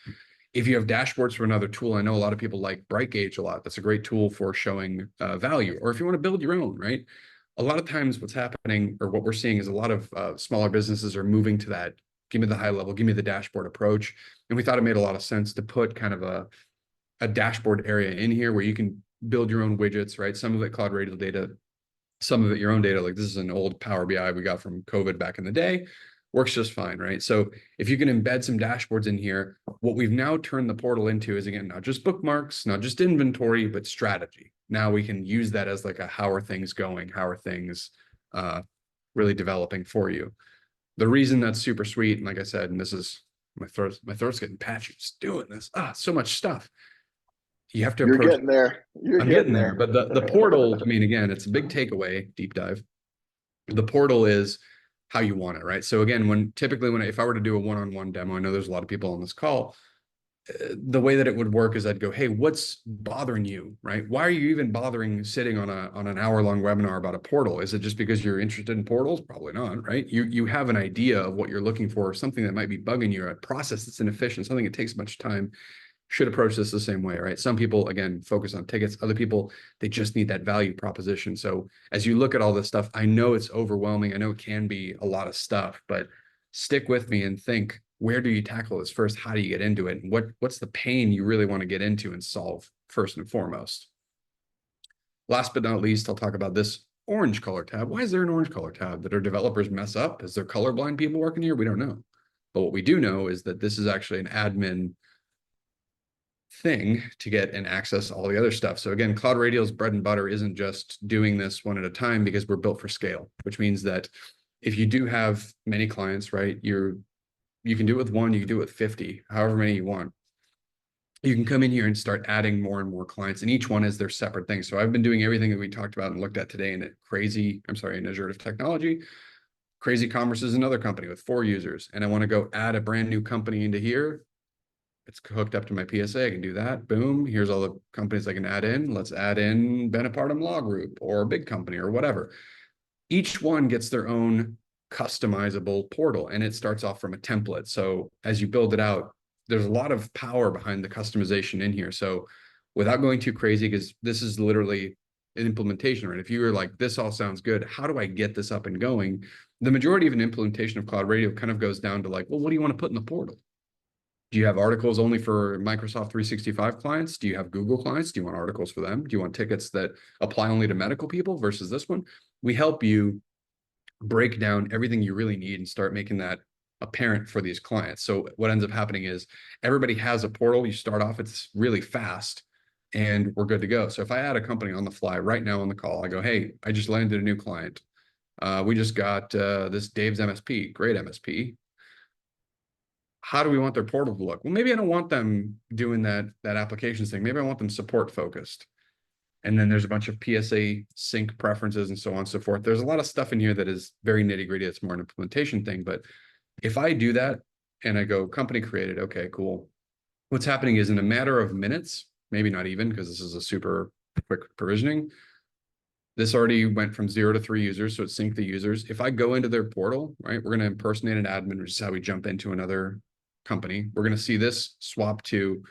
If you have dashboards for another tool, I know a lot of people like BrightGauge a lot. That's a great tool for showing value. Or if you want to build your own, right? a lot of times what's happening, or what we're seeing, is a lot of smaller businesses are moving to that, give me the high level, give me the dashboard approach. And we thought it made a lot of sense to put kind of a dashboard area in here where you can build your own widgets, right? Some of it cloud radial data, some of it your own data. Like this is an old Power BI we got from COVID back in the day. Works just fine, right? So if you can embed some dashboards in here, what we've now turned the portal into is, again, not just bookmarks, not just inventory, but strategy. Now we can use that as like a, how are things going? How are things really developing for you? The reason that's super sweet, and like I said, and this is, my throat's getting patchy just doing this. So much stuff. You have to You're approach. getting there. I'm getting there. But the portal, I mean, again, it's a big takeaway, deep dive. The portal is how you want it, right? So again, if I were to do a one-on-one demo, I know there's a lot of people on this call, the way that it would work is I'd go, hey, what's bothering you, right? Why are you even bothering sitting on an hour-long webinar about a portal? Is it just because you're interested in portals? Probably not, right? You have an idea of what you're looking for, something that might be bugging you, a process that's inefficient, something that takes much time. Should approach this the same way, right? Some people, again, focus on tickets. Other people, they just need that value proposition. So as you look at all this stuff, I know it's overwhelming. I know it can be a lot of stuff, but stick with me and think, where do you tackle this first? How do you get into it? And what's the pain you really want to get into and solve first and foremost? Last but not least, I'll talk about this orange color tab. Why is there an orange color tab? Did our developers mess up? Is there colorblind people working here? We don't know. But what we do know is that this is actually an admin thing to get and access all the other stuff. So again, Cloud Radial's bread and butter isn't just doing this one at a time, because we're built for scale, which means that if you do have many clients, right, you can do it with one, you can do it with 50, however many you want. You can come in here and start adding more and more clients, and each one is their separate thing. So I've been doing everything that we talked about and looked at today in Azure Technology. Crazy Commerce is another company with 4 users, and I want to go add a brand new company into here. It's hooked up to my PSA. I can do that. Boom. Here's all the companies I can add in. Let's add in Benepartum Law Group or a big company or whatever. Each one gets their own customizable portal, and it starts off from a template. So as you build it out, there's a lot of power behind the customization in here. So without going too crazy, because this is literally an implementation, right? If you were like, this all sounds good, how do I get this up and going? The majority of an implementation of Cloud Radio kind of goes down to like, well, what do you want to put in the portal? Do you have articles only for Microsoft 365 clients? Do you have Google clients? Do you want articles for them? Do you want tickets that apply only to medical people versus this one? We help you break down everything you really need and start making that apparent for these clients. So what ends up happening is everybody has a portal. You start off, it's really fast, and we're good to go. So if I add a company on the fly right now on the call, I go, hey, I just landed a new client. We just got this Dave's MSP, great MSP. How do we want their portal to look? Well, maybe I don't want them doing that applications thing. Maybe I want them support focused. And then there's a bunch of PSA sync preferences and so on and so forth. There's a lot of stuff in here that is very nitty gritty. It's more an implementation thing. But if I do that and I go company created, okay, cool. What's happening is in a matter of minutes, maybe not even, because this is a super quick provisioning, this already went from 0 to 3 users. So it synced the users. If I go into their portal, right, we're going to impersonate an admin, which is how we jump into another company. We're going to see this swap to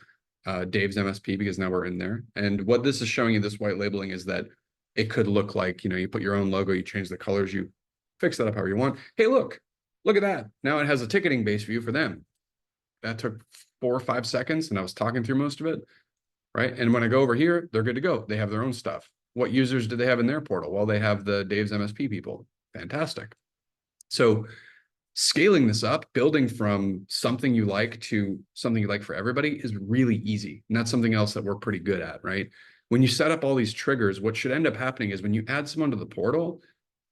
Dave's MSP, because now we're in there. And what this is showing you, this white labeling, is that it could look like, you put your own logo, you change the colors, you fix that up however you want. Hey, look at that. Now it has a ticketing base view for them. That took 4 or 5 seconds, and I was talking through most of it, right? And when I go over here, they're good to go. They have their own stuff. What users do they have in their portal? Well, they have the Dave's MSP people. Fantastic. So scaling this up, building from something you like to something you like for everybody, is really easy. And that's something else that we're pretty good at, right? When you set up all these triggers, what should end up happening is when you add someone to the portal,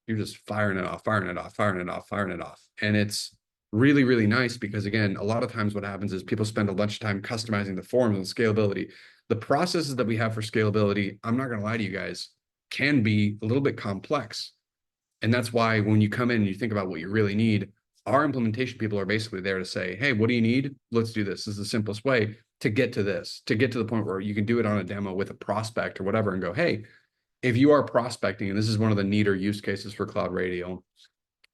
you're just firing it off, firing it off, firing it off, firing it off. And it's really, really nice, because again, a lot of times what happens is people spend a bunch of time customizing the forms and scalability. The processes that we have for scalability, I'm not going to lie to you guys, can be a little bit complex. And that's why when you come in and you think about what you really need, our implementation people are basically there to say, hey, what do you need? Let's do this. This is the simplest way to get to this, to get to the point where you can do it on a demo with a prospect or whatever and go, hey, if you are prospecting, and this is one of the neater use cases for Cloud Radio,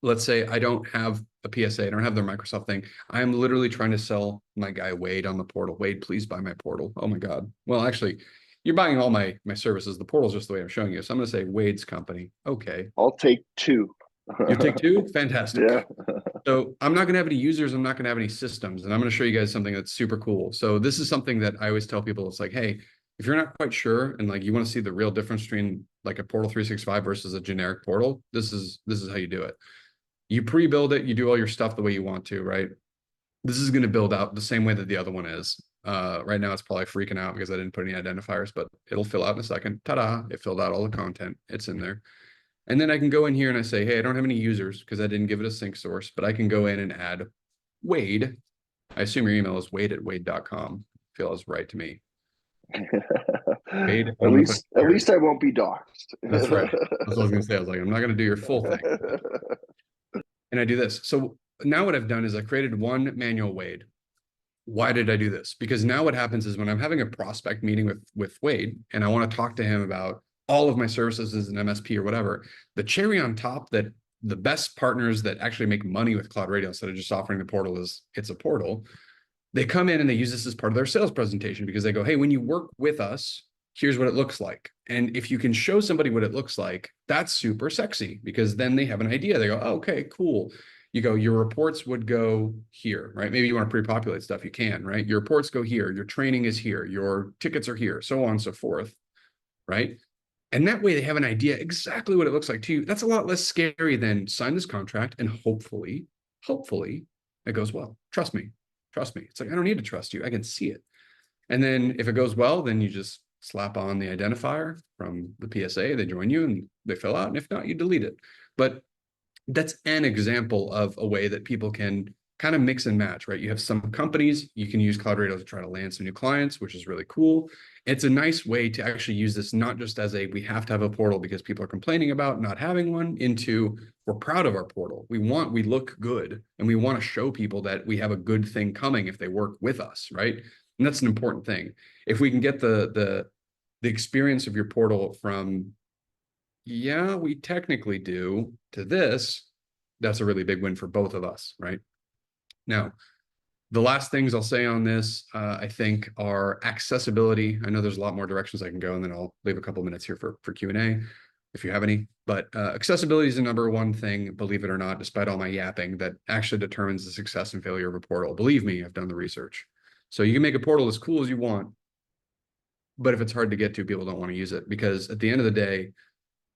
let's say I don't have a PSA, I don't have their Microsoft thing. I am literally trying to sell my guy Wade on the portal. Wade, please buy my portal. Oh my God. Well, actually, you're buying all my services. The portal's just the way I'm showing you. So I'm going to say Wade's company. Okay. I'll take 2. You'll take 2? Fantastic. Yeah. So I'm not going to have any users. I'm not going to have any systems. And I'm going to show you guys something that's super cool. So this is something that I always tell people. It's like, hey, if you're not quite sure and like you want to see the real difference between like a Portal 365 versus a generic portal, this is how you do it. You pre-build it. You do all your stuff the way you want to, right? This is going to build out the same way that the other one is. Right now, it's probably freaking out because I didn't put any identifiers, but it'll fill out in a second. Ta-da! It filled out all the content. It's in there. And then I can go in here and I say, hey, I don't have any users because I didn't give it a sync source, but I can go in and add Wade. I assume your email is wade@wade.com. Feels right to me. Wade, at least I won't be doxxed. That's right. That's what I was going to say. I was like, I'm not going to do your full thing. And I do this. So now what I've done is I created one manual Wade. Why did I do this? Because now what happens is when I'm having a prospect meeting with Wade and I want to talk to him about all of my services as an MSP or whatever, the cherry on top that the best partners that actually make money with Cloud Radio instead of just offering the portal is it's a portal. They come in and they use this as part of their sales presentation because they go, hey, when you work with us, here's what it looks like. And if you can show somebody what it looks like, that's super sexy because then they have an idea. They go, oh, okay, cool. You go, your reports would go here, right? Maybe you want to pre-populate stuff, you can, right? Your reports go here, your training is here, your tickets are here, so on and so forth, right? And that way they have an idea exactly what it looks like to you. That's a lot less scary than sign this contract and hopefully it goes well. Trust me. It's like, I don't need to trust you. I can see it. And then if it goes well, then you just slap on the identifier from the PSA, they join you and they fill out. And if not, you delete it. But that's an example of a way that people can kind of mix and match, right? You have some companies, you can use Cloud Radio to try to land some new clients, which is really cool. It's a nice way to actually use this, not just as a, we have to have a portal because people are complaining about not having one, into we're proud of our portal. We look good and we want to show people that we have a good thing coming if they work with us, right? And that's an important thing. If we can get the experience of your portal from, yeah, we technically do, to this, that's a really big win for both of us, right? Now, the last things I'll say on this, I think, are accessibility. I know there's a lot more directions I can go, and then I'll leave a couple minutes here for Q&A if you have any. But accessibility is the number one thing, believe it or not, despite all my yapping, that actually determines the success and failure of a portal. Believe me, I've done the research. So you can make a portal as cool as you want, but if it's hard to get to, people don't want to use it because at the end of the day,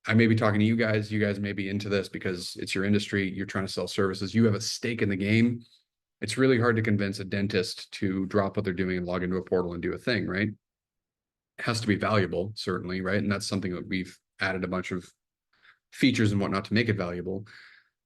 I may be talking to you guys may be into this because it's your industry, you're trying to sell services, you have a stake in the game. It's really hard to convince a dentist to drop what they're doing and log into a portal and do a thing, right? It has to be valuable, certainly, right? And that's something that we've added a bunch of features and whatnot to make it valuable.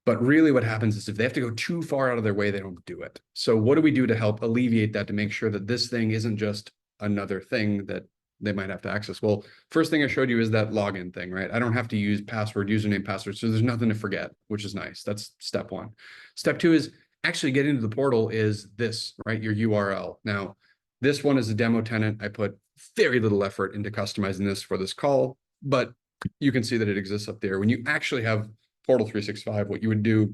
But really what happens is if they have to go too far out of their way, they don't do it. So what do we do to help alleviate that, to make sure that this thing isn't just another thing that they might have to access? Well, first thing I showed you is that login thing, right? I don't have to use password, username, password. So there's nothing to forget, which is nice. That's step one. Step two is actually getting into the portal is this, right? Your URL. Now, this one is a demo tenant. I put very little effort into customizing this for this call, but you can see that it exists up there. When you actually have Portal 365, what you would do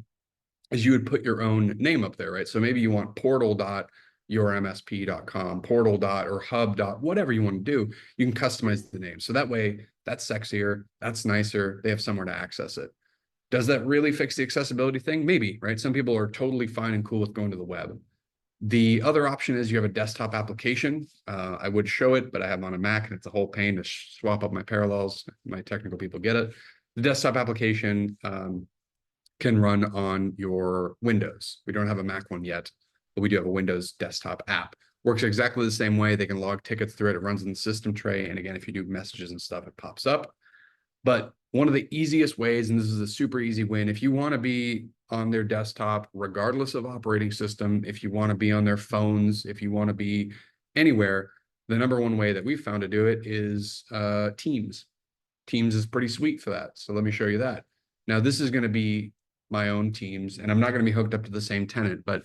is you would put your own name up there, right? So maybe you want portal.yourmsp.com, portal. Or hub. Whatever you want to do, you can customize the name. So that way that's sexier, that's nicer. They have somewhere to access it. Does that really fix the accessibility thing? Maybe, right? Some people are totally fine and cool with going to the web. The other option is you have a desktop application. I would show it, but I have it on a Mac and it's a whole pain to swap up my parallels. My technical people get it. The desktop application can run on your Windows. We don't have a Mac one yet, but we do have a Windows desktop app. Works exactly the same way. They can log tickets through it. It runs in the system tray. And again, if you do messages and stuff, it pops up. But one of the easiest ways, and this is a super easy win, if you want to be on their desktop, regardless of operating system, if you want to be on their phones, if you want to be anywhere, the number one way that we've found to do it is Teams. Teams is pretty sweet for that. So let me show you that. Now, this is going to be my own Teams, and I'm not going to be hooked up to the same tenant, but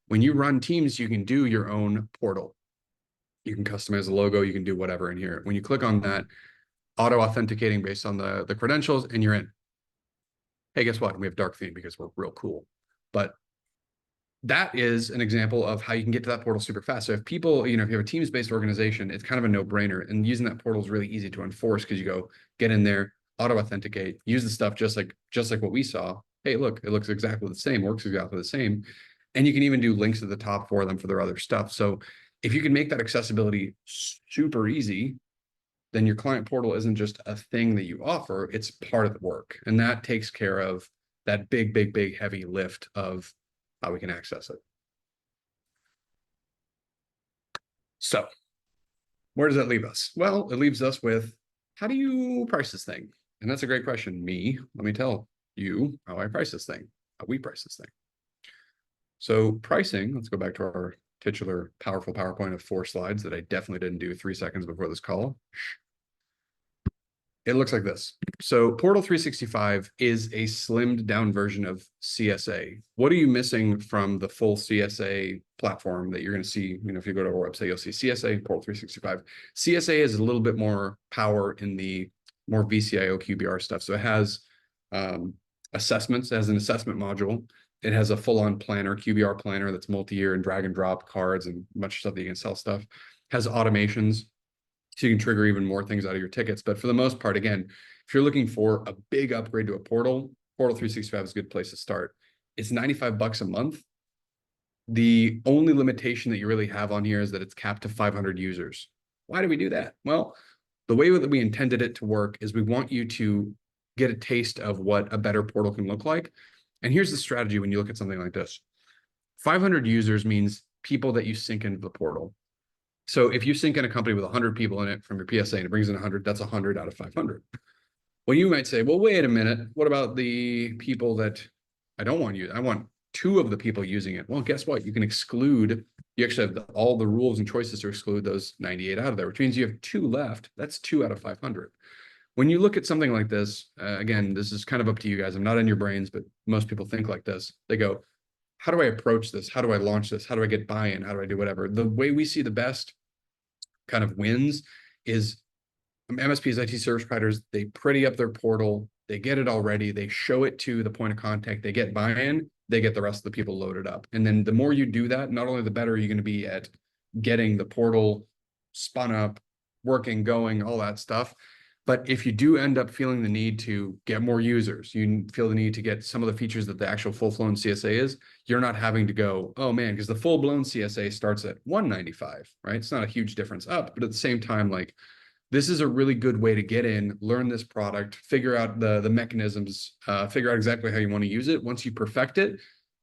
when you run Teams, you can do your own portal. You can customize the logo, you can do whatever in here. When you click on that, auto-authenticating based on the credentials, and you're in. Hey, guess what? We have dark theme because we're real cool. But that is an example of how you can get to that portal super fast. So if people, if you have a teams-based organization, it's kind of a no-brainer. And using that portal is really easy to enforce because you go get in there, auto-authenticate, use the stuff just like what we saw. Hey, look, it looks exactly the same, works exactly the same. And you can even do links at the top for them for their other stuff. So if you can make that accessibility super easy, then your client portal isn't just a thing that you offer, it's part of the work. And that takes care of that big, heavy lift of how we can access it. So where does that leave us? Well, it leaves us with, how do you price this thing? And that's a great question. Let me tell you how I price this thing, how we price this thing. So pricing, let's go back to our titular powerful PowerPoint of 4 slides that I definitely didn't do 3 seconds before this call. It looks like this. So Portal 365 is a slimmed down version of CSA. What are you missing from the full CSA platform that you're going to see? If you go to our website, you'll see CSA, Portal 365. CSA is a little bit more power in the more VCIO QBR stuff. So it has assessments, it has an assessment module. It has a full-on planner, QBR planner that's multi-year and drag and drop cards and a bunch of stuff that you can sell stuff. It has automations, so you can trigger even more things out of your tickets. But for the most part, again, if you're looking for a big upgrade to a Portal 365 is a good place to start. It's $95 a month. The only limitation that you really have on here is that it's capped to 500 users. Why do we do that? Well, the way that we intended it to work is we want you to get a taste of what a better portal can look like. And here's the strategy when you look at something like this. 500 users means people that you sync into the portal. So if you sync in a company with 100 people in it from your PSA and it brings in 100, that's 100 out of 500. Well, you might say, well, wait a minute. What about the people that I don't want to use? I want 2 of the people using it. Well, guess what? You can exclude, you actually have all the rules and choices to exclude those 98 out of there, which means you have 2 left. That's 2 out of 500. When you look at something like this, again, this is kind of up to you guys. I'm not in your brains, but most people think like this. They go, how do I approach this? How do I launch this? How do I get buy-in? How do I do whatever? The way we see the best kind of wins is MSPs, IT service providers, they pretty up their portal, they get it already, they show it to the point of contact, they get buy-in, they get the rest of the people loaded up. And then the more you do that, not only the better you're going to be at getting the portal spun up, working, going, all that stuff. But if you do end up feeling the need to get more users, you feel the need to get some of the features that the actual full-blown CSA is, you're not having to go, oh man, because the full-blown CSA starts at 195, right? It's not a huge difference up, but at the same time, like, this is a really good way to get in, learn this product, figure out the mechanisms, figure out exactly how you want to use it. Once you perfect it,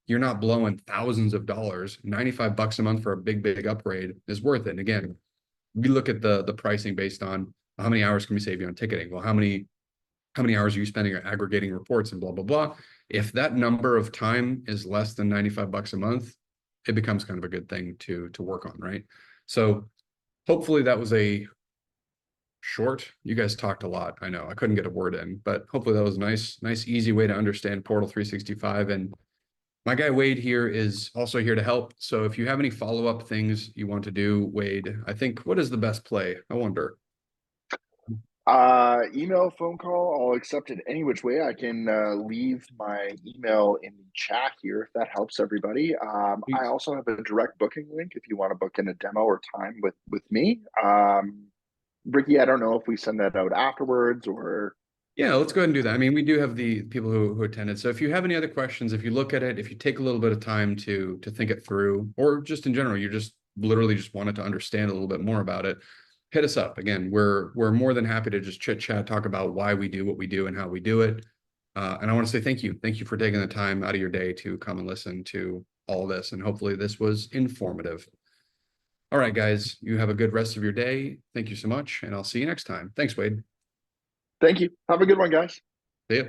you're not blowing thousands of dollars. $95 a month for a big upgrade is worth it. And again, we look at the pricing based on how many hours can we save you on ticketing? Well, how many hours are you spending on aggregating reports and blah, blah, blah. If that number of time is less than $95 a month, it becomes kind of a good thing to work on, right? So hopefully that was a short, you guys talked a lot. I know I couldn't get a word in, but hopefully that was a nice, easy way to understand Portal 365. And my guy Wade here is also here to help. So if you have any follow-up things you want to do, Wade, I think, what is the best play? I wonder. Email, phone call, I'll accept it any which way. I can leave my email in the chat here if that helps everybody. I also have a direct booking link if you want to book in a demo or time with me. Ricky, I don't know if we send that out afterwards or. Yeah, let's go ahead and do that. I mean, we do have the people who attended. So if you have any other questions, if you look at it, if you take a little bit of time to think it through, or just in general, you just literally just wanted to understand a little bit more about it, hit us up. Again, we're more than happy to just chit chat, talk about why we do what we do and how we do it. And I want to say thank you. Thank you for taking the time out of your day to come and listen to all this. And hopefully this was informative. All right, guys, you have a good rest of your day. Thank you so much. And I'll see you next time. Thanks, Wade. Thank you. Have a good one, guys. See ya.